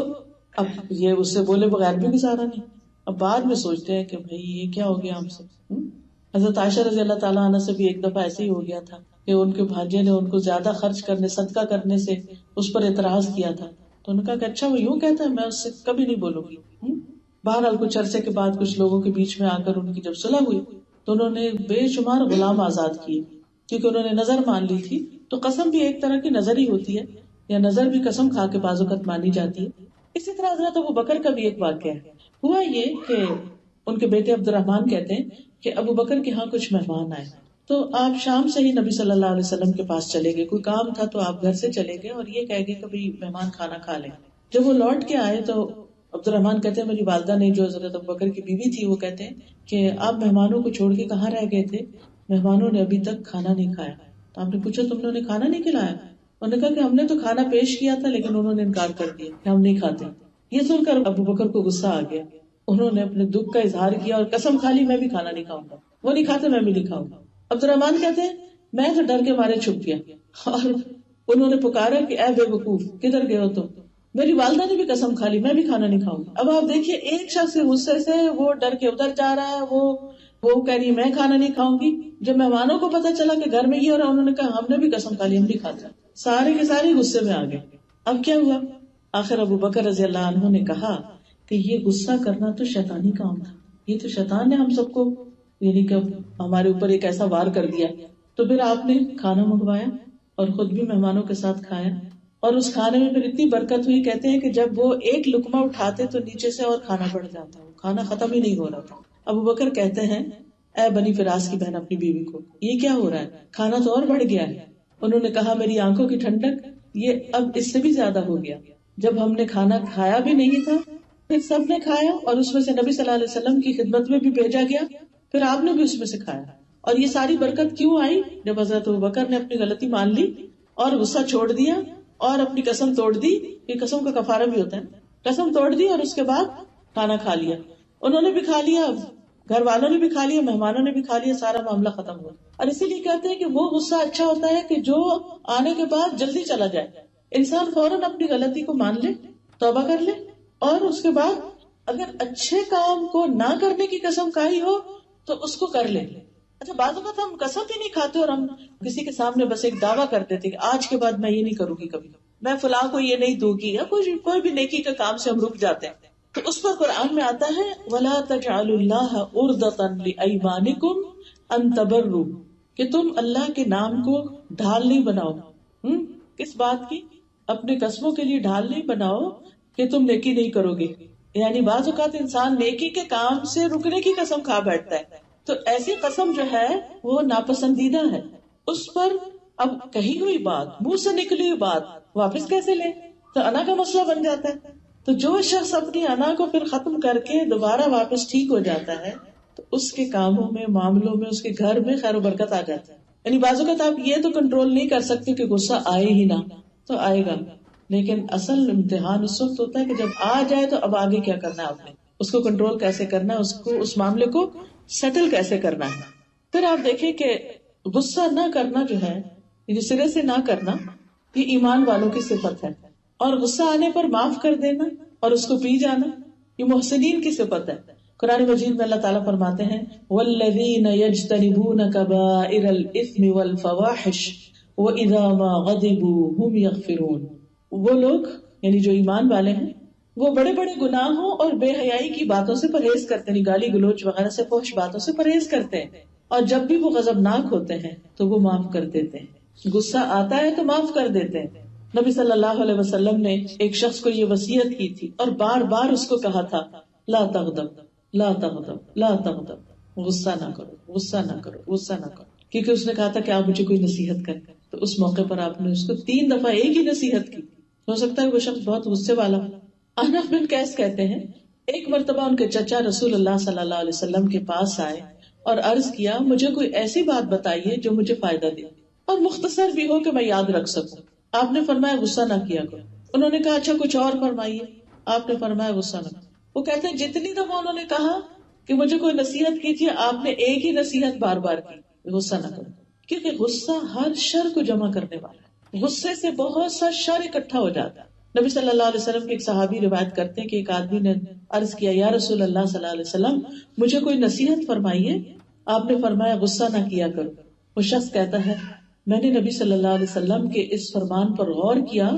[SPEAKER 1] اب یہ اس سے بولے بغیر بھی گزارا نہیں. اب بعد میں سوچتے ہیں کہ بھئی یہ کیا ہو گیا ہم سے. حضرت عائشہ رضی اللہ تعالیٰ عنہ سے بھی ایک دفعہ ایسے ہی ہو گیا تھا کہ ان کے بھانجے نے ان کو زیادہ خرچ کرنے، صدقہ کرنے سے اس پر اعتراض کیا تھا. تو انہوں نے کہا کہ اچھا وہ یوں کہتا ہے، میں اس سے کبھی نہیں بولوں گی. بہرحال کچھ عرصے کے بعد کچھ لوگوں کے بیچ میں آ کر ان کی جب صلح ہوئی تو انہوں نے بے شمار غلام آزاد کیے، کیونکہ انہوں نے نظر مان لی تھی. تو قسم بھی ایک طرح کی نظر ہی ہوتی ہے، یا نظر بھی قسم کھا کے بعض اوقات مانی جاتی ہے. اسی طرح حضرت ابو بکر کا بھی ایک واقعہ ہے. ہوا یہ کہ ان کے بیٹے عبد الرحمان کہتے ہیں کہ ابو بکر کے ہاں کچھ مہمان آئے تو آپ شام سے ہی نبی صلی اللہ علیہ وسلم کے پاس چلے گئے. کوئی کام تھا تو آپ گھر سے چلے گئے اور یہ کہہ گئے کہ بھئی مہمان کھانا کھا لیں. جب وہ لوٹ کے آئے تو عبد الرحمان کہتے ہیں میری والدہ نے، جو حضرت ابو بکر کی بیوی تھی، وہ کہتے ہیں کہ آپ مہمانوں کو چھوڑ کے کہاں رہ گئے تھے؟ مہمانوں نے ابھی تک کھانا نہیں کھایا. تو آپ نے پوچھا تم نے کھانا نہیں کھلایا؟ انہوں نے کہا کہ ہم نے تو کھانا پیش کیا تھا لیکن انہوں نے انکار کر دیا کہ ہم نہیں کھاتے. یہ سن کر ابو بکر کو غصہ آ گیا. انہوں نے اپنے دکھ کا اظہار کیا اور قسم کھا لی میں بھی کھانا نہیں کھاؤں گا. وہ نہیں کھاتے میں بھی نہیں کھاؤں گا. عبد الرحمان کہتے ہیں میں تو ڈر کے مارے چھپ گیا اور انہوں نے پکارا کہ اے بے وقوف کدھر گئے ہو تم؟ میری والدہ نے بھی قسم کھا لی میں بھی کھانا نہیں کھاؤں گی. اب آپ دیکھیے ایک شخص غصے سے وہ ڈر کے ادھر جا رہا ہے، وہ کہہ رہی ہے میں کھانا نہیں کھاؤں گی. جب مہمانوں کو پتا چلا کہ گھر میں یہ ہو رہا انہوں نے کہا ہم نے بھی قسم کھا لی ہم نہیں کھاتے. سارے کے سارے غصے میں آ گئے. اب کیا ہوا؟ آخر ابو بکر رضی اللہ عنہ نے کہا کہ یہ غصہ کرنا تو شیطانی کام تھا، یہ تو شیطان نے ہم سب کو یعنی کہ ہمارے اوپر ایک ایسا وار کر دیا. تو پھر آپ نے کھانا منگوایا اور خود بھی مہمانوں کے ساتھ کھایا اور اس کھانے میں پھر اتنی برکت ہوئی. کہتے ہیں کہ جب وہ ایک لقمہ اٹھاتے تو نیچے سے اور کھانا بڑھ جاتا، کھانا ختم ہی نہیں ہو رہا تھا. ابو بکر کہتے ہیں اے بنی فراس کی بہن اپنی بیوی کو یہ کیا ہو رہا ہے؟ کھانا تو اور بڑھ گیا ہے. انہوں نے کہا میری آنکھوں کی ٹھنڈک یہ اب اس سے بھی زیادہ ہو گیا. جب ہم نے کھانا کھایا بھی نہیں تھا پھر سب نے کھایا اور اس میں سے نبی صلی اللہ علیہ وسلم کی خدمت میں بھی بھیجا گیا، پھر آپ نے بھی اس میں سے کھایا. اور یہ ساری برکت کیوں آئی؟ جب حضرت ابوبکر نے اپنی غلطی مان لی اور غصہ چھوڑ دیا اور اپنی قسم توڑ دی. یہ قسم کا کفارہ بھی ہوتا ہے. قسم توڑ دی اور اس کے بعد کھانا کھا لیا. انہوں نے بھی کھا لیا، گھر والوں نے بھی کھا لیا، مہمانوں نے بھی کھا لیا، سارا معاملہ ختم ہوا. اور اسی لیے کہتے ہیں کہ وہ غصہ اچھا ہوتا ہے کہ جو آنے کے بعد جلدی چلا جائے. انسان فوراً اپنی غلطی کو مان لے، توبہ کر لے اور اس کے بعد اگر اچھے کام کو نہ کرنے کی قسم کھائی ہو تو اس کو کر لے. اچھا بعض اوقات ہم قسم ہی نہیں کھاتے اور ہم کسی کے سامنے بس ایک دعویٰ کر دیتے کہ آج کے بعد میں یہ نہیں کروں گی، کبھی میں فلاں کو یہ نہیں دوں گی، یا کوئی بھی نیکی کے کام سے ہم رک جاتے ہیں. تو اس پر قرآن میں آتا ہے وَلَا تَجْعَلُوا اللَّهَ عُرْضَةً لِأَيْمَانِكُمْ أَن تَبَرُّوا، کہ تم اللہ کے نام کو ڈھال نہیں بناؤ. کس بات کی؟ اپنے قسموں کے لیے ڈھال نہیں بناؤ کہ تم نیکی نہیں کرو گے. یعنی بعض اوقات انسان نیکی کے کام سے رکنے کی قسم کھا بیٹھتا ہے، تو ایسی قسم جو ہے وہ ناپسندیدہ ہے. اس پر اب کہی ہوئی بات، منہ سے نکلی ہوئی بات واپس کیسے لے؟ تو انا کا مسئلہ بن جاتا ہے. تو جو شخص اپنی انا کو پھر ختم کر کے دوبارہ واپس ٹھیک ہو جاتا ہے تو اس کے کاموں میں، معاملوں میں، اس کے گھر میں خیر و برکت آ جاتی ہے. یعنی بعض اوقات آپ یہ تو کنٹرول نہیں کر سکتے کہ غصہ آئے ہی نہ، تو آئے گا، لیکن اصل امتحان اس وقت ہوتا ہے کہ جب آ جائے تو اب آگے کیا کرنا ہے، آپ نے اس کو کنٹرول کیسے کرنا ہے، اس معاملے کو سیٹل کیسے کرنا ہے. پھر آپ دیکھیں کہ غصہ نہ کرنا جو ہے، یہ سرے سے نہ کرنا، یہ ایمان والوں کی صفت ہے. اور غصہ آنے پر معاف کر دینا اور اس کو پی جانا یہ محسنین کی صفت ہے. قرآن مجید میں اللہ تعالیٰ فرماتے ہیں والذین یجتنبون کبائر الاثم والفواحش واذا ما غضبوا هم یغفرون. وہ لوگ یعنی جو ایمان والے ہیں وہ بڑے بڑے گناہوں اور بے حیائی کی باتوں سے پرہیز کرتے ہیں، گالی گلوچ وغیرہ سے، فحش باتوں سے پرہیز کرتے ہیں، اور جب بھی وہ غضبناک ہوتے ہیں تو وہ معاف کر دیتے ہیں. غصہ آتا ہے تو معاف کر دیتے ہیں. نبی صلی اللہ علیہ وسلم نے ایک شخص کو یہ وصیت کی تھی اور بار بار اس کو کہا تھا لا تغضب لا تغضب لا تغضب، غصہ نہ کرو غصہ نہ کرو غصہ نہ کرو، کیونکہ اس نے کہا تھا کہ آپ مجھے کوئی نصیحت کریں، تو اس موقع پر آپ نے اس کو 3 دفعہ ایک ہی نصیحت کی. ہو سکتا ہے وہ شخص بہت غصے والا. انس بن قیس کہتے ہیں ایک مرتبہ ان کے چچا رسول اللہ صلی اللہ علیہ وسلم کے پاس آئے اور عرض کیا مجھے کوئی ایسی بات بتائیے جو مجھے فائدہ دے اور مختصر بھی ہو کہ میں یاد رکھ سکوں. آپ نے فرمایا غصہ نہ کیا کرو. انہوں نے کہا اچھا کچھ اور فرمائیے. آپ نے فرمایا غصہ نہ. وہ کہتے ہیں جتنی دفعہ انہوں نے کہا کہ مجھے کوئی نصیحت کیجیے، آپ نے ایک ہی نصیحت بار بار کی، غصہ نہ کرو، کیونکہ غصہ ہر شر کو جمع کرنے والا ہے. غصے سے بہت سا شر اکٹھا ہو جاتا ہے. نبی صلی اللہ علیہ وسلم کے ایک صحابی روایت کرتے ہیں کہ ایک آدمی نے عرض کیا یا رسول اللہ صلی اللہ علیہ وسلم مجھے کوئی نصیحت فرمائیے. آپ نے فرمایا غصہ نہ کیا کرو. وہ شخص کہتا ہے میں نے نبی صلی اللہ علیہ وسلم کے اس فرمان پر غور کیا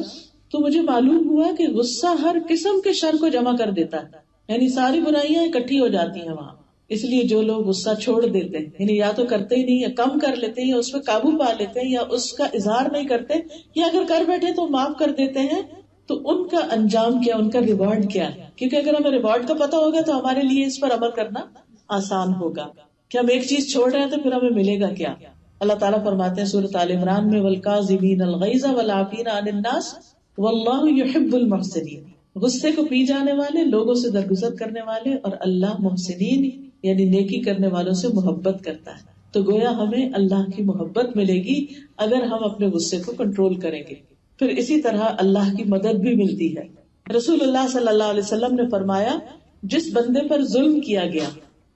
[SPEAKER 1] تو مجھے معلوم ہوا کہ غصہ ہر قسم کے شر کو جمع کر دیتا ہے، یعنی ساری برائیاں اکٹھی ہو جاتی ہیں وہاں. اس لیے جو لوگ غصہ چھوڑ دیتے ہیں، یعنی یا تو کرتے ہی نہیں یا کم کر لیتے ہیں یا اس پہ قابو پا لیتے ہیں یا اس کا اظہار نہیں کرتے یا اگر کر بیٹھے تو معاف کر دیتے ہیں، تو ان کا انجام کیا، ان کا ریوارڈ کیا ہے. کیونکہ اگر ہمیں ریوارڈ کا پتا ہوگا تو ہمارے لیے اس پر عمل کرنا آسان ہوگا کہ ہم ایک چیز چھوڑ رہے ہیں تو پھر ہمیں ملے گا کیا. اللہ تعالیٰ فرماتے ہیں سورۃ آل عمران میں والکاظمین الغیظ والعافین عن الناس واللہ یحب المحسنین. غصے کو پی جانے والے، لوگوں سے درگزر کرنے والے، اور اللہ محسنین یعنی نیکی کرنے والوں سے محبت کرتا ہے. تو گویا ہمیں اللہ کی محبت ملے گی اگر ہم اپنے غصے کو کنٹرول کریں گے. پھر اسی طرح اللہ کی مدد بھی ملتی ہے. رسول اللہ صلی اللہ علیہ وسلم نے فرمایا جس بندے پر ظلم کیا گیا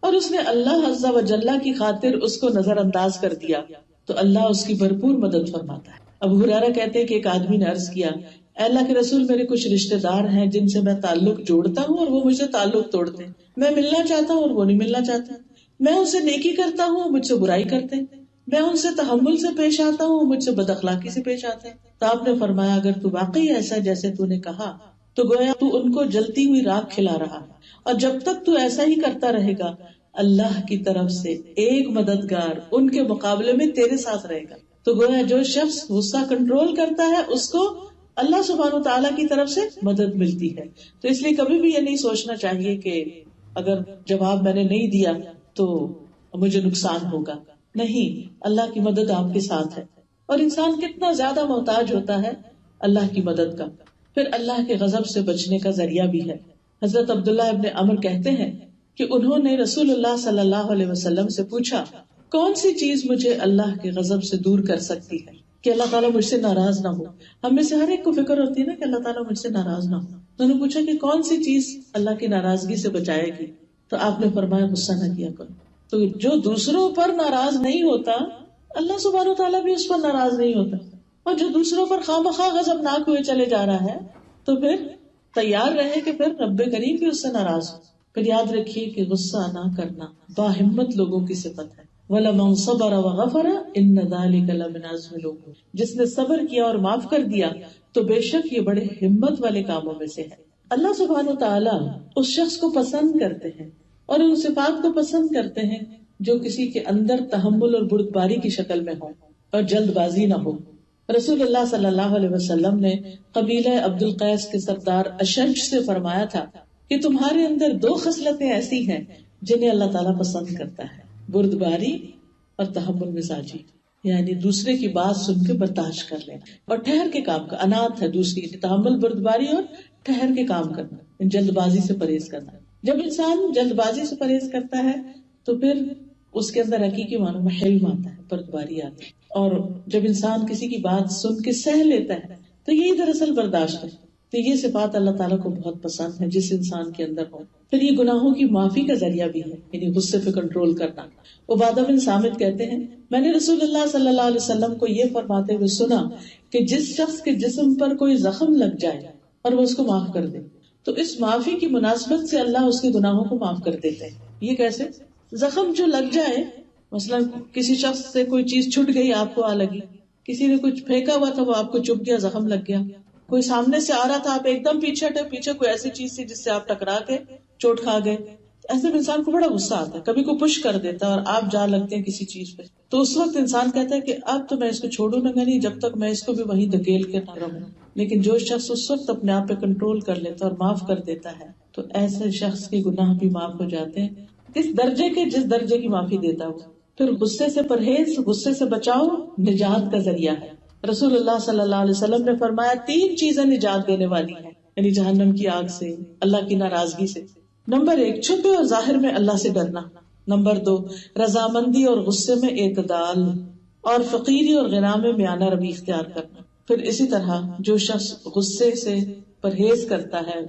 [SPEAKER 1] اور اس نے اللہ عز و جل کی خاطر اس کو نظر انداز کر دیا تو اللہ اس کی بھرپور مدد فرماتا ہے. ابو ہریرہ کہتے ہیں کہ ایک آدمی نے عرض کیا اے اللہ کے رسول میرے کچھ رشتے دار ہیں جن سے میں تعلق جوڑتا ہوں اور وہ مجھ سے تعلق توڑتے ہیں. میں ملنا چاہتا ہوں اور وہ نہیں ملنا چاہتے. میں ان سے نیکی کرتا ہوں، مجھ سے برائی کرتے ہیں. میں ان سے تحمل سے پیش آتا ہوں، مجھ سے بد اخلاقی سے پیش آتے ہیں. تو آپ نے فرمایا اگر تو واقعی ایسا جیسے تو نے کہا تو گویا تو ان کو جلتی ہوئی راکھ کھلا رہا ہے، اور جب تک تو ایسا ہی کرتا رہے گا اللہ کی طرف سے ایک مددگار ان کے مقابلے میں تیرے ساتھ رہے گا. تو گویا جو شخص غصہ کنٹرول کرتا ہے اس کو اللہ سبحانہ و تعالیٰ کی طرف سے مدد ملتی ہے. تو اس لیے کبھی بھی یہ نہیں سوچنا چاہیے کہ اگر جواب میں نے نہیں دیا تو مجھے نقصان ہوگا. نہیں، اللہ کی مدد آپ کے ساتھ ہے. اور انسان کتنا زیادہ محتاج ہوتا ہے اللہ کی مدد کا. پھر اللہ کے غضب سے بچنے کا ذریعہ بھی ہے. حضرت عبداللہ ابن عمر کہتے ہیں کہ انہوں نے رسول اللہ صلی اللہ علیہ وسلم سے پوچھا کون سی چیز مجھے اللہ کے غضب سے دور کر سکتی ہے کہ اللہ تعالیٰ مجھ سے ناراض نہ ہو. ہم میں سے ہر ایک کو فکر ہوتی ہے نا کہ اللہ تعالیٰ مجھ سے ناراض نہ ہو. انہوں نے پوچھا کہ کون سی چیز اللہ کی ناراضگی سے بچائے گی، تو آپ نے فرمایا غصہ نہ کیا کرو. تو جو دوسروں پر ناراض نہیں ہوتا اللہ سبحانہ تعالیٰ بھی اس پر ناراض نہیں ہوتا، اور جو دوسروں پر خواہ غضبناک ہوئے چلے جا رہا ہے تو پھر تیار رہے کہ پھر رب کریم بھی اس سے ناراض ہو. پھر یاد رکھیے کہ غصہ نہ کرنا باہمت لوگوں کی صفت ہے. وَلَمَنْ صَبَرَ وَغَفَرَ إِنَّ ذَلِكَ لَمِنْ عَزْمِ الْأُمُورِ. جس نے صبر کیا اور معاف کر دیا تو بے شک یہ بڑے ہمت والے کاموں میں سے ہے. اللہ سبحانہ تعالیٰ اس شخص کو پسند کرتے ہیں اور ان صفات کو پسند کرتے ہیں جو کسی کے اندر تحمل اور بردباری کی شکل میں ہو اور جلد بازی نہ ہو. رسول اللہ صلی اللہ علیہ وسلم نے قبیلہ عبد القیس کے سردار اشج سے فرمایا تھا کہ تمہارے اندر 2 خصلتیں ایسی ہیں جنہیں اللہ تعالیٰ پسند کرتا ہے، بردباری اور تحمل مزاجی، یعنی دوسرے کی بات سن کے برداشت کر لینا اور ٹھہر کے کام کا. انات ہے دوسری، تحمل بردباری اور ٹھہر کے کام کرنا، جلد بازی سے پرہیز کرنا. جب انسان جلد بازی سے پرہیز کرتا ہے تو پھر اس کے اندر حقیقی معنوں میں حلم آتا ہے، بردباری آتی ہے. اور جب انسان کسی کی بات سن کے سہ لیتا ہے تو یہی دراصل برداشت ہے. تو یہ صفات اللہ تعالیٰ کو بہت پسند ہے جس انسان کے اندر ہو. پھر یہ گناہوں کی معافی کا ذریعہ بھی ہے، یعنی غصے پہ کنٹرول کرنا. عبادہ بن صامت کہتے ہیں میں نے رسول اللہ صلی اللہ علیہ وسلم کو یہ فرماتے ہوئے سنا کہ جس شخص کے جسم پر کوئی زخم لگ جائے اور وہ اس کو معاف کر دے تو اس معافی کی مناسبت سے اللہ اس کے گناہوں کو معاف کر دیتے ہیں. یہ کیسے؟ زخم جو لگ جائے، مثلا کسی شخص سے کوئی چیز چھٹ گئی، آپ کو آ لگی، کسی نے کچھ پھینکا ہوا تھا وہ آپ کو چپ گیا، زخم لگ گیا. کوئی سامنے سے آ رہا تھا، آپ ایک دم پیچھے ہٹے، پیچھے کوئی ایسی چیز تھی جس سے آپ ٹکرا کے چوٹ کھا گئے. ایسے میں انسان کو بڑا غصہ آتا ہے، کبھی کو پش کر دیتا ہے اور آپ جا لگتے ہیں کسی چیز پہ، تو اس وقت انسان کہتا ہے کہ اب تو میں اس کو چھوڑوں گا نہیں جب تک میں اس کو بھی وہیں دھکیل کے نہ رہوں. لیکن جو شخص اس وقت اپنے آپ پہ کنٹرول کر لیتا ہے اور معاف کر دیتا ہے تو ایسے شخص کے گناہ بھی معاف ہو جاتے ہیں، کس درجے کے، جس درجے کی معافی دیتا ہو۔ پھر غصے سے پرہیز، غصے سے بچاؤ نجات کا ذریعہ ہے۔ رسول اللہ صلی اللہ علیہ وسلم نے فرمایا 3 چیزیں نجات دینے والی ہیں، یعنی جہنم کی آگ سے، اللہ کی ناراضگی سے۔ نمبر 1 چھپے اور ظاہر میں اللہ سے ڈرنا۔ نمبر 2 رضامندی اور غصے میں اعتدال، اور فقیری اور غنا میں میانہ روی اختیار کرنا۔ پھر اسی طرح جو شخص غصے سے پرہیز کرتا ہے،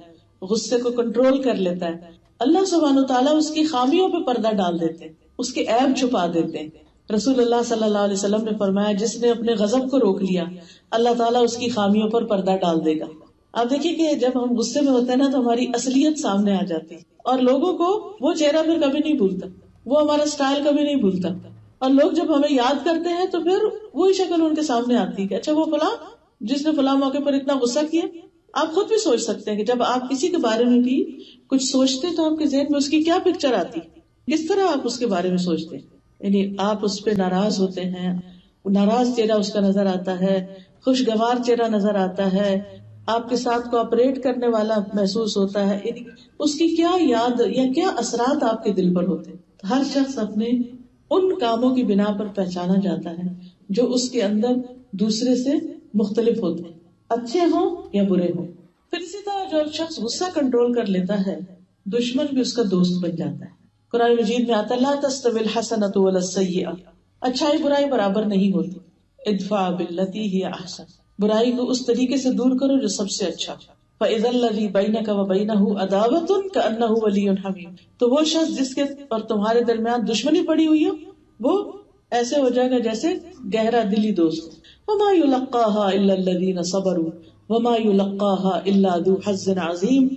[SPEAKER 1] غصے کو کنٹرول کر لیتا ہے، اللہ سبحانہ وتعالیٰ اس کی خامیوں پہ پردہ ڈال دیتے ہیں، اس کے عیب چھپا دیتے ہیں۔ رسول اللہ صلی اللہ علیہ وسلم نے فرمایا جس نے اپنے غضب کو روک لیا، اللہ تعالیٰ اس کی خامیوں پر پردہ ڈال دے گا۔ آپ دیکھیے کہ جب ہم غصے میں ہوتے ہیں نا تو ہماری اصلیت سامنے آ جاتی ہے، اور لوگوں کو وہ چہرہ پھر کبھی نہیں بھولتا، وہ ہمارا سٹائل کبھی نہیں بھولتا، اور لوگ جب ہمیں یاد کرتے ہیں تو پھر وہی شکل ان کے سامنے آتی ہے کہ اچھا وہ فلاں جس نے فلاں موقع پر اتنا غصہ کیا۔ آپ خود بھی سوچ سکتے ہیں کہ جب آپ کسی کے بارے میں بھی کچھ سوچتے تو آپ کے ذہن میں اس کی کیا پکچر آتی، کس طرح آپ اس کے بارے میں سوچتے ہیں۔ یعنی آپ اس پہ ناراض ہوتے ہیں، ناراض چہرہ اس کا نظر آتا ہے، خوشگوار چہرہ نظر آتا ہے، آپ کے ساتھ کوآپریٹ کرنے والا محسوس ہوتا ہے، یعنی اس کی کیا یاد یا کیا اثرات آپ کے دل پر ہوتے ہیں۔ ہر شخص اپنے ان کاموں کی بنا پر پہچانا جاتا ہے جو اس کے اندر دوسرے سے مختلف ہوتے ہیں، اچھے ہوں یا برے ہوں۔ پھر اسی طرح جو شخص غصہ کنٹرول کر لیتا ہے، دشمن بھی اس کا دوست بن جاتا ہے۔ قرآن مجید میں آتا ہے لا تستوی الحسنۃ ولا السیئۃ، اچھائی برائی برابر نہیں ہوتی، ادفع باللتی ہی احسن، برائی کو اس طریقے سے دور کرو جو سب سے اچھا۔ فاذا الذی بینک وبینہ عداوۃ کأنہ ولی حمیم، تو وہ شخص جس کے اور تمہارے درمیان دشمنی پڑی ہوئی ہو وہ ایسے ہو جائے گا جیسے گہرا دلی دوست۔ وما یلقاها الا الذین صبروا وما یلقاها الا ذو حظ عظیم،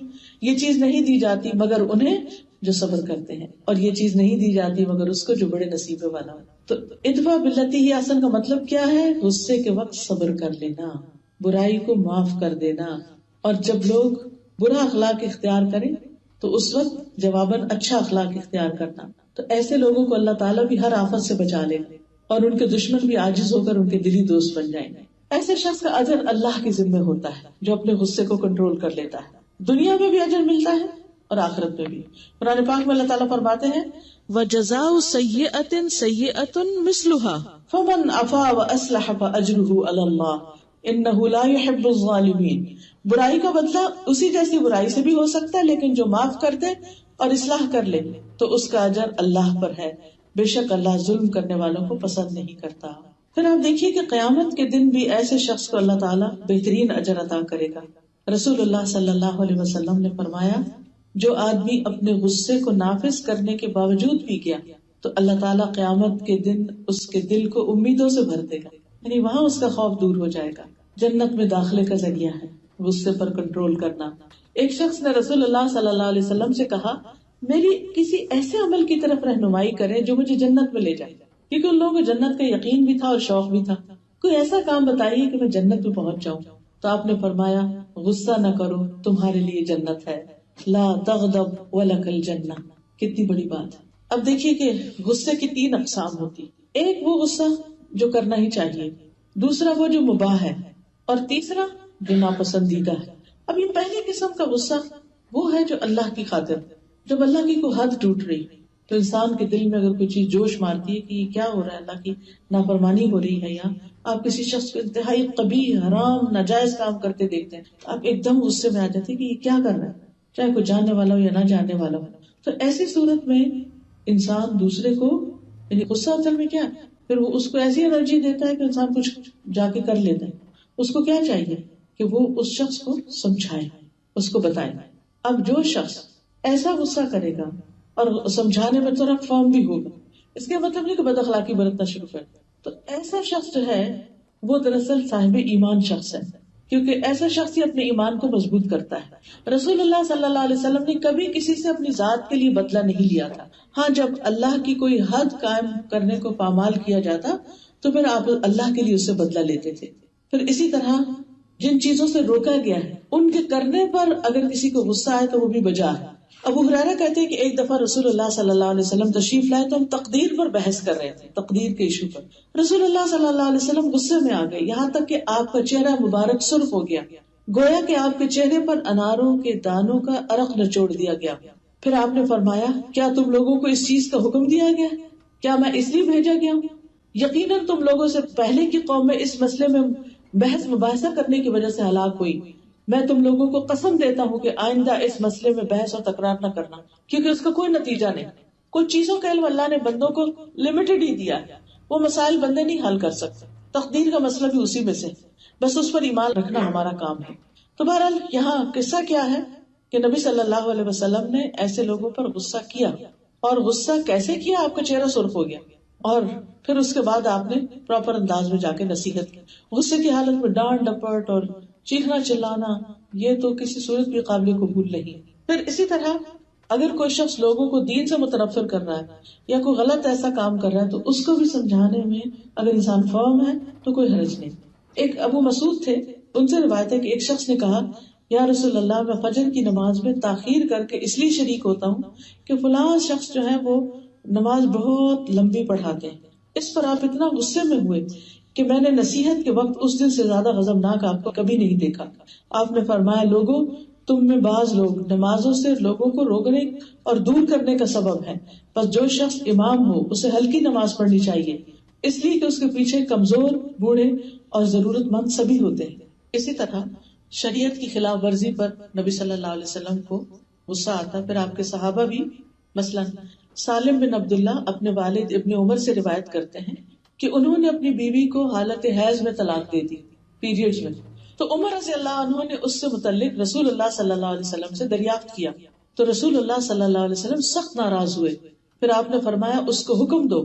[SPEAKER 1] یہ چیز نہیں دی جاتی مگر انہیں جو صبر کرتے ہیں، اور یہ چیز نہیں دی جاتی مگر اس کو جو بڑے نصیبے والا ہو۔ تو ادفع باللتی ہی احسن کا مطلب کیا ہے؟ غصے کے وقت صبر کر لینا، برائی کو معاف کر دینا، اور جب لوگ برا اخلاق اختیار کریں تو اس وقت جواباً اچھا اخلاق اختیار کرنا۔ تو ایسے لوگوں کو اللہ تعالیٰ بھی ہر آفت سے بچا لے گا، اور ان کے دشمن بھی عاجز ہو کر ان کے دلی دوست بن جائیں گے۔ ایسے شخص کا اجر اللہ کے ذمہ ہوتا ہے جو اپنے غصے کو کنٹرول کر لیتا ہے، دنیا میں بھی اجر ملتا ہے اور آخرت میں بھی۔ قرآن پاک میں اللہ تعالیٰ فرماتے ہیں وَجَزَاءُ سَيِّئَةٍ سَيِّئَةٌ مِثْلُهَا فَمَنْ عَفَا وَأَصْلَحَ فَأَجْرُهُ عَلَى اللَّهِ إِنَّهُ لَا يُحِبُّ الظَّالِمِينَ، برائی کا بدلہ اسی جیسی برائی سے بھی ہو سکتا ہے، لیکن جو معاف کر دے اور اصلاح کر لے تو اس کا اجر اللہ پر ہے، بے شک اللہ ظلم کرنے والوں کو پسند نہیں کرتا۔ پھر آپ دیکھیے کہ قیامت کے دن بھی ایسے شخص کو اللہ تعالیٰ بہترین اجر عطا کرے گا۔ رسول اللہ صلی اللہ علیہ وسلم نے فرمایا جو آدمی اپنے غصے کو نافذ کرنے کے باوجود بھی گیا تو اللہ تعالیٰ قیامت کے دن اس کے دل کو امیدوں سے بھر دے گا، یعنی وہاں اس کا خوف دور ہو جائے گا۔ جنت میں داخلے کا ذریعہ ہے غصے پر کنٹرول کرنا۔ ایک شخص نے رسول اللہ صلی اللہ علیہ وسلم سے کہا میری کسی ایسے عمل کی طرف رہنمائی کرے جو مجھے جنت میں لے جائے، کیونکہ ان لوگوں کو جنت کا یقین بھی تھا اور شوق بھی تھا۔ کوئی ایسا کام بتائیے کہ میں جنت میں پہنچ جاؤں۔ تو آپ نے فرمایا غصہ نہ کرو، تمہارے لیے جنت ہے، لا تغضب ولک الجنہ۔ کتنی بڑی بات ہے۔ اب دیکھیے کہ غصے کی 3 اقسام ہوتی، ایک وہ غصہ جو کرنا ہی چاہیے، دوسرا وہ جو مباح ہے، اور تیسرا جو ناپسندیدہ ہے۔ اب یہ پہلی قسم کا غصہ وہ ہے جو اللہ کی خاطر، جب اللہ کی کوئی حد ٹوٹ رہی تو انسان کے دل میں اگر کوئی چیز جوش مارتی ہے کہ یہ کیا ہو رہا ہے، اللہ کی نافرمانی ہو رہی ہے، یا آپ کسی شخص کو انتہائی قبیح حرام ناجائز کام کرتے دیکھتے ہیں، آپ ایک دم غصے میں آ جاتے ہیں کہ یہ کیا کر رہا ہے، چاہے کوئی جاننے والا ہو یا نہ جاننے والا ہو۔ تو ایسی صورت میں انسان دوسرے کو، یعنی غصہ اصل میں کیا ہے، پھر وہ اس کو ایسی انرجی دیتا ہے کہ انسان کچھ جا کے کر لیتا ہے۔ اس کو کیا چاہیے کہ وہ اس شخص کو سمجھائے، اس کو بتائے۔ اب جو شخص ایسا غصہ کرے گا اور سمجھانے میں تھوڑا فارم بھی ہوگا، اس کے مطلب نہیں کہ بد اخلاقی برتنا شروع کر دے، تو ایسا شخص جو ہے وہ دراصل صاحب ایمان شخص ہے، کیونکہ ایسا شخص ہی اپنے ایمان کو مضبوط کرتا ہے۔ رسول اللہ صلی اللہ علیہ وسلم نے کبھی کسی سے اپنی ذات کے لیے بدلہ نہیں لیا تھا۔ ہاں جب اللہ کی کوئی حد قائم کرنے کو پامال کیا جاتا تو پھر آپ اللہ کے لیے اس سے بدلہ لیتے تھے۔ پھر اسی طرح جن چیزوں سے روکا گیا ہے ان کے کرنے پر اگر کسی کو غصہ آئے تو وہ بھی بجا ہے۔ ابو ہریرہ کہتے ہیں کہ ایک دفعہ رسول اللہ صلی اللہ علیہ وسلم تشریف لائے تو ہم تقدیر پر بحث کر رہے تھے، تقدیر کے ایشو پر۔ رسول اللہ صلی اللہ علیہ وسلم غصے میں آ گئے، یہاں تک کہ آپ کا چہرہ مبارک سرخ ہو گیا۔ گویا کہ آپ کے چہرے پر اناروں کے دانوں کا عرق نچوڑ دیا گیا. پھر آپ نے فرمایا کیا تم لوگوں کو اس چیز کا حکم دیا گیا؟ کیا میں اس لیے بھیجا گیا ہوں؟ یقیناً تم لوگوں سے پہلے کی قوم میں اس مسئلے میں بحث مباحثہ کرنے کی وجہ سے ہلاک ہوئی. میں تم لوگوں کو قسم دیتا ہوں کہ آئندہ اس مسئلے میں بحث اور تکرار نہ کرنا، کیونکہ اس کا کوئی نتیجہ نہیں. کچھ چیزوں کا علم اللہ نے بندوں کو لمیٹڈ ہی دیا ہے، وہ مسائل بندے نہیں حل کر سکتے. تقدیر کا مسئلہ بھی اسی میں سے، بس اس پر ایمان رکھنا ہمارا کام ہے. تو بہرحال یہاں قصہ کیا ہے کہ نبی صلی اللہ علیہ وسلم نے ایسے لوگوں پر غصہ کیا، اور غصہ کیسے کیا؟ آپ کا چہرہ سرخ ہو گیا، اور پھر اس کے بعد آپ نے پراپر انداز میں جا کے نصیحت کی. غصے کی حالت میں ڈانٹ ڈپٹ اور چیخنا چلانا یہ تو کسی صورت بھی قابل قبول نہیں. پھر اسی طرح اگر کوئی شخص لوگوں کو دین سے متنفر کر رہا ہے یا کوئی غلط ایسا کام کر رہا ہے تو اس کو بھی سمجھانے میں اگر انسان فرم ہے تو کوئی حرج نہیں. ایک ابو مسعود تھے، ان سے روایت ہے کہ ایک شخص نے کہا یا رسول اللہ، میں فجر کی نماز میں تاخیر کر کے اس لیے شریک ہوتا ہوں کہ فلاں شخص جو ہے وہ نماز بہت لمبی پڑھاتے ہیں. اس پر آپ اتنا غصے میں ہوئے کہ میں نے نصیحت کے وقت اس دن سے زیادہ غضبناک آپ کو کبھی نہیں دیکھا. آپ نے فرمایا لوگوں، تم میں بعض لوگ نمازوں سے لوگوں کو روکنے اور دور کرنے کا سبب ہے، بس جو شخص امام ہو اسے ہلکی نماز پڑھنی چاہیے، اس لیے کہ اس کے پیچھے کمزور، بوڑھے اور ضرورت مند سبھی ہوتے ہیں. اسی طرح شریعت کی خلاف ورزی پر نبی صلی اللہ علیہ وسلم کو غصہ آتا. پھر آپ کے صحابہ بھی، مثلا سالم بن عبداللہ اپنے والد ابن عمر سے روایت کرتے ہیں کہ انہوں نے اپنی بیوی کو حالت حیض میں طلاق دے دی، پیریڈز میں. تو عمر رضی اللہ عنہ نے اس سے متعلق رسول اللہ صلی اللہ علیہ وسلم سے دریافت کیا تو رسول اللہ صلی اللہ علیہ وسلم سخت ناراض ہوئے. پھر آپ نے فرمایا اس کو حکم دو،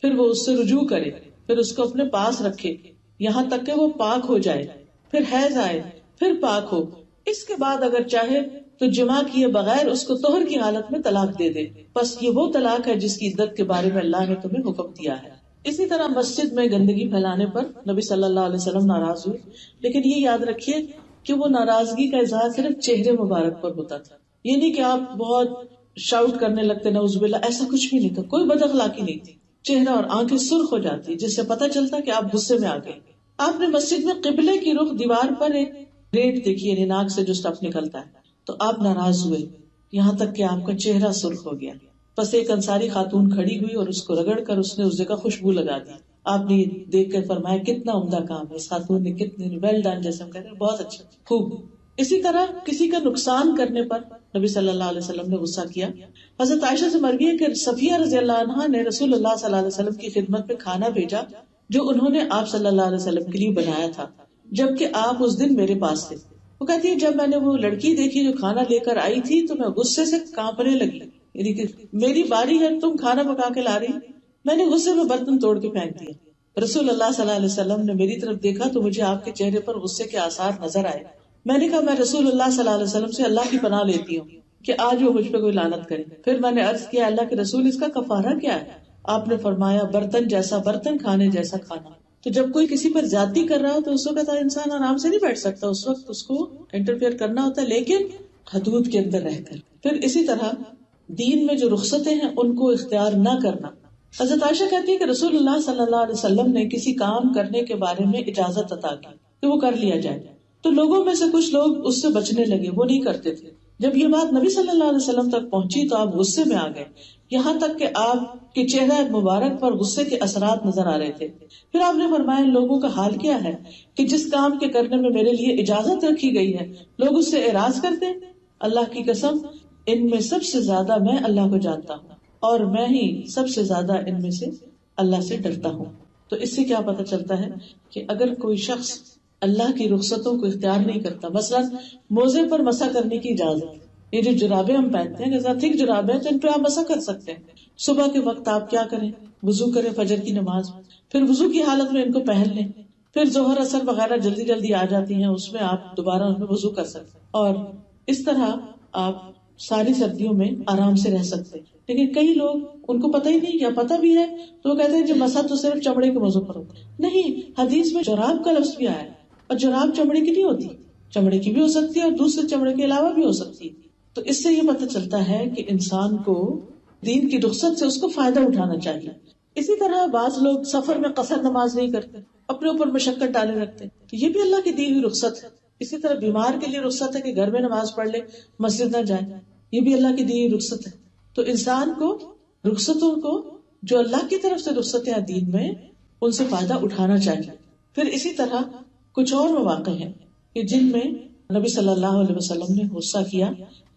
[SPEAKER 1] پھر وہ اس سے رجوع کرے، پھر اس کو اپنے پاس رکھے یہاں تک کہ وہ پاک ہو جائے، پھر حیض آئے، پھر پاک ہو. اس کے بعد اگر چاہے تو جماع کیے بغیر اس کو طہر کی حالت میں طلاق دے دے. بس یہ وہ طلاق ہے جس کی عدت کے بارے میں اللہ نے تمہیں حکم دیا ہے. اسی طرح مسجد میں گندگی پھیلانے پر نبی صلی اللہ علیہ وسلم ناراض ہوئے، لیکن یہ یاد رکھیے کہ وہ ناراضگی کا اظہار صرف چہرے مبارک پر ہوتا تھا. یہ نہیں کہ آپ بہت شاؤٹ کرنے لگتے نعوذ باللہ، ایسا کچھ بھی نہیں تھا. کوئی بد اخلاقی نہیں تھی. چہرہ اور آنکھیں سرخ ہو جاتی جس سے پتہ چلتا کہ آپ غصے میں آ گئے. آپ نے مسجد میں قبلے کی رخ دیوار پر ایک ریٹ دیکھی، یعنی ناک سے جو سٹف نکلتا ہے، تو آپ ناراض ہوئے یہاں تک کہ آپ کا چہرہ سرخ ہو گیا. بس ایک انصاری خاتون کھڑی ہوئی اور اس کو رگڑ کر اس نے اس جگہ خوشبو لگا دی. آپ نے دیکھ کر فرمایا کتنا عمدہ کام ہے اس خاتون نے، کتنے ویل ڈن جیسے ہم کہتے ہیں، بہت اچھا، خوب. اسی طرح کسی کا نقصان کرنے پر نبی صلی اللہ علیہ وسلم نے غصہ کیا. حضرت عائشہ سے مروی ہے کہ صفیہ رضی اللہ عنہا نے رسول اللہ صلی اللہ علیہ وسلم کی خدمت میں کھانا بھیجا جو انہوں نے آپ صلی اللہ علیہ وسلم کے لیے بنایا تھا، جبکہ آپ اس دن میرے پاس تھے. وہ کہتی ہے جب میں نے وہ لڑکی دیکھی جو کھانا لے کر آئی تھی تو میں غصے سے کانپنے لگی، یعنی کہ میری باری ہے، تم کھانا پکا کے لا رہی. میں نے غصے میں برتن توڑ کے پھینک دیا. رسول اللہ صلی اللہ علیہ وسلم نے میری طرف دیکھا تو مجھے آپ کے چہرے پر غصے کے آثار نظر آئے. میں نے کہا میں رسول اللہ صلی اللہ علیہ وسلم سے اللہ کی پناہ لیتی ہوں کہ آج وہ مجھ پہ کوئی لعنت کرے. پھر میں نے عرض کیا اللہ کے رسول اس کا کفارہ کیا ہے؟ آپ نے فرمایا برتن جیسا برتن، کھانے جیسا کھانا. تو جب کوئی کسی پر زیادتی کر رہا ہو تو اس وقت انسان آرام سے نہیں بیٹھ سکتا، اس وقت اس کو انٹرفیئر کرنا ہوتا ہے، لیکن حدود کے اندر رہ کر. پھر اسی طرح دین میں جو رخصتیں ہیں ان کو اختیار نہ کرنا. حضرت عائشہ کہتی ہے کہ رسول اللہ صلی اللہ علیہ وسلم نے کسی کام کرنے کے بارے میں اجازت عطا کی کہ وہ کر لیا جائے، تو لوگوں میں سے کچھ لوگ اس سے بچنے لگے، وہ نہیں کرتے تھے. جب یہ بات نبی صلی اللہ علیہ وسلم تک پہنچی تو آپ غصے میں آ گئے، یہاں تک کہ آپ کے چہرہ مبارک پر غصے کے اثرات نظر آ رہے تھے. پھر آپ نے فرمایا لوگوں کا حال کیا ہے کہ جس کام کے کرنے میں میرے لیے اجازت رکھی گئی ہے لوگ اس سے اعراض کرتے ہیں. اللہ کی قسم ان میں سب سے زیادہ میں اللہ کو جانتا ہوں اور میں ہی سب سے زیادہ ان میں سے اللہ سے ڈرتا ہوں. تو اس سے کیا پتہ چلتا ہے کہ اگر کوئی شخص اللہ کی رخصتوں کو اختیار نہیں کرتا، مثلا موزے پر مسح کرنے کی اجازت، یہ جو جرابیں ہم پہنتے ہیں جیسا تھک جرابیں تو ان پہ آپ مسح کر سکتے ہیں. صبح کے وقت آپ کیا کریں، وضو کریں فجر کی نماز، پھر وضو کی حالت میں ان کو پہن لیں، پھر ظہر اثر وغیرہ جلدی جلدی آ جاتی ہیں اس میں آپ دوبارہ ان میں وضو کر سکتے ہیں، اور اس طرح آپ ساری سردیوں میں آرام سے رہ سکتے ہیں. لیکن کئی لوگ ان کو پتہ ہی نہیں، یا پتہ بھی ہے تو وہ کہتے ہیں جو مسح تو صرف چمڑے کے موضوع پر ہوتا ہے. نہیں، حدیث میں جراب کا لفظ بھی آیا ہے، اور جراب چمڑے کی نہیں ہوتی، چمڑے کی بھی ہو سکتی ہے اور دوسرے چمڑے کے علاوہ بھی ہو سکتی ہے. تو اس سے یہ پتہ چلتا ہے کہ انسان کو دین کی رخصت سے اس کو فائدہ اٹھانا چاہیے. اسی طرح بعض لوگ سفر میں قصر نماز نہیں کرتے، اپنے اوپر مشقت ڈالے رکھتے، تو یہ بھی اللہ کی دی ہوئی رخصت ہے. اسی طرح بیمار کے لیے رخصت ہے کہ گھر میں نماز پڑھ لے، مسجد نہ جائے، یہ بھی اللہ کی دی ہوئی رخصت ہے. تو انسان کو رخصتوں کو جو اللہ کی طرف سے رخصتیں دین میں ان سے فائدہ اٹھانا چاہیے. پھر اسی طرح کچھ اور مواقع ہیں کہ جن میں نبی صلی اللہ علیہ وسلم نے غصہ کیا،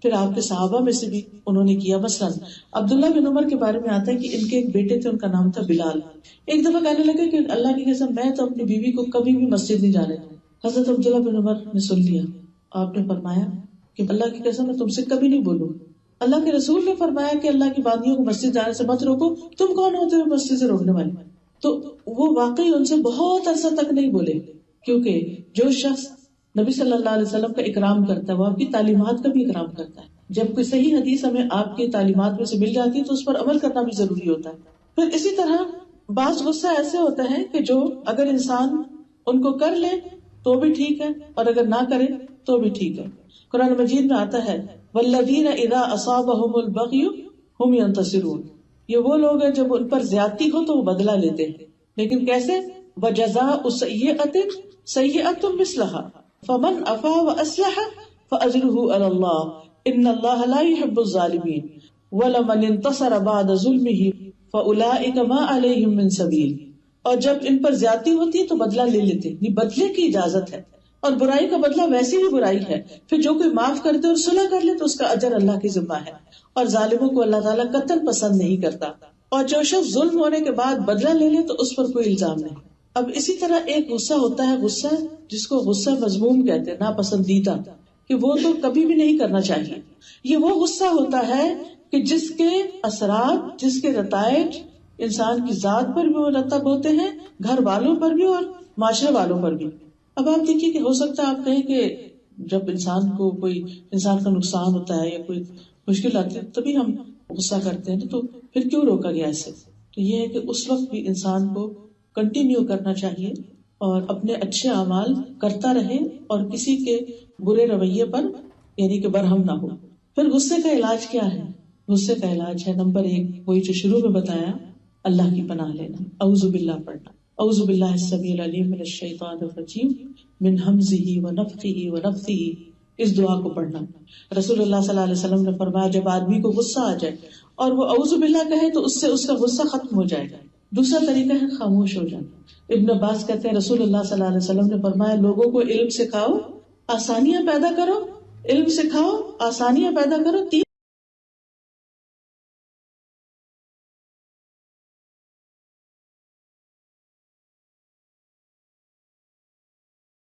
[SPEAKER 1] پھر آپ کے صحابہ میں سے بھی انہوں نے کیا. مثلا عبداللہ بن عمر کے بارے میں آتا ہے کہ ان کے ایک بیٹے تھے، ان کا نام تھا بلال. ایک دفعہ کہنے لگے کہ اللہ کی قسم میں تو اپنی بیوی کو کبھی بھی مسجد نہیں جانے دوں. حضرت عبداللہ بن عمر نے سن لیا. آپ نے فرمایا کہ اللہ کی قسم میں تم سے کبھی نہیں بولوں. اللہ کے رسول نے فرمایا کہ اللہ کی بندیوں کو مسجد جانے سے مت روکو، تم کون ہوتے ہو مسجد سے روکنے والے؟ تو وہ واقعی ان سے بہت عرصہ تک نہیں بولے، کیونکہ جو شخص نبی صلی اللہ علیہ وسلم کا اکرام کرتا ہے وہ آپ کی تعلیمات کا بھی اکرام کرتا ہے. جب کوئی صحیح حدیث ہمیں آپ کی تعلیمات میں سے مل جاتی ہے تو اس پر عمل کرنا بھی ضروری ہوتا ہے. پھر اسی طرح بعض غصہ ایسے ہوتا ہے کہ جو اگر انسان ان کو کر لے تو بھی ٹھیک ہے، اور اگر نہ کرے تو بھی ٹھیک ہے. قرآن مجید میں آتا ہے والذین اذا اصابہم البغی ہم ینتصرون. یہ وہ لوگ ہیں جب ان پر زیادتی ہو تو وہ بدلہ لیتے ہیں، لیکن کیسے؟ وجزاء سیئۃ سیئۃ مثلها فمن عفا واصلح فاجرہ علی اللہ ان اللہ لا يحب الظالمین ولمن انتصر بعد ظلمہ فاولئک ما علیہم من سبیل. اور جب ان پر زیادتی ہوتی ہے تو بدلہ لے لیتے، یہ بدلے کی اجازت ہے، اور برائی کا بدلہ ویسی بھی برائی ہے. پھر جو کوئی معاف کر دے اور صلح کر لے تو اس کا اجر اللہ کی ذمہ ہے، اور ظالموں کو اللہ تعالیٰ قطعاً پسند نہیں کرتا. اور جو شخص ظلم ہونے کے بعد بدلہ لے لے تو اس پر کوئی الزام نہیں. اب اسی طرح ایک غصہ ہوتا ہے، غصہ جس کو غصہ مذموم کہتے ہیں، ناپسندیدہ، کہ وہ تو کبھی بھی نہیں کرنا چاہیے. یہ وہ غصہ ہوتا ہے کہ جس کے اثرات، جس کے نتائج انسان کی ذات پر بھی مرتب ہوتے ہیں، گھر والوں پر بھی اور معاشرے والوں پر بھی. اب آپ دیکھیے کہ ہو سکتا ہے آپ کہیں کہ جب انسان کو کوئی انسان کا نقصان ہوتا ہے یا کوئی مشکل آتی ہے تبھی ہم غصہ کرتے ہیں، تو پھر کیوں روکا گیا اسے؟ تو یہ ہے کہ اس وقت بھی انسان کو کنٹینیو کرنا چاہیے اور اپنے اچھے اعمال کرتا رہے اور کسی کے برے رویے پر یعنی کہ برہم نہ ہو. پھر غصے کا علاج کیا ہے؟ غصے کا علاج ہے نمبر 1 وہی جو شروع میں بتایا، اللہ کی پناہ لینا، اعوذ باللہ پڑھنا. اعوذ باللہ السمیع العلیم من الشیطان الرجیم من ہمزہ ونفخہ ونفثہ. اس دعا کو پڑھنا. رسول اللہ صلی اللہ علیہ وسلم نے فرمایا جب آدمی کو غصہ آ جائے اور وہ اعوذ باللہ کہے تو اس سے اس کا غصہ ختم ہو جائے گا. دوسرا طریقہ ہے خاموش ہو جانا. ابن عباس کہتے ہیں رسول اللہ صلی اللہ علیہ وسلم نے فرمایا لوگوں کو علم سکھاؤ، آسانیاں پیدا کرو. علم سکھاؤ، آسانیاں پیدا کرو،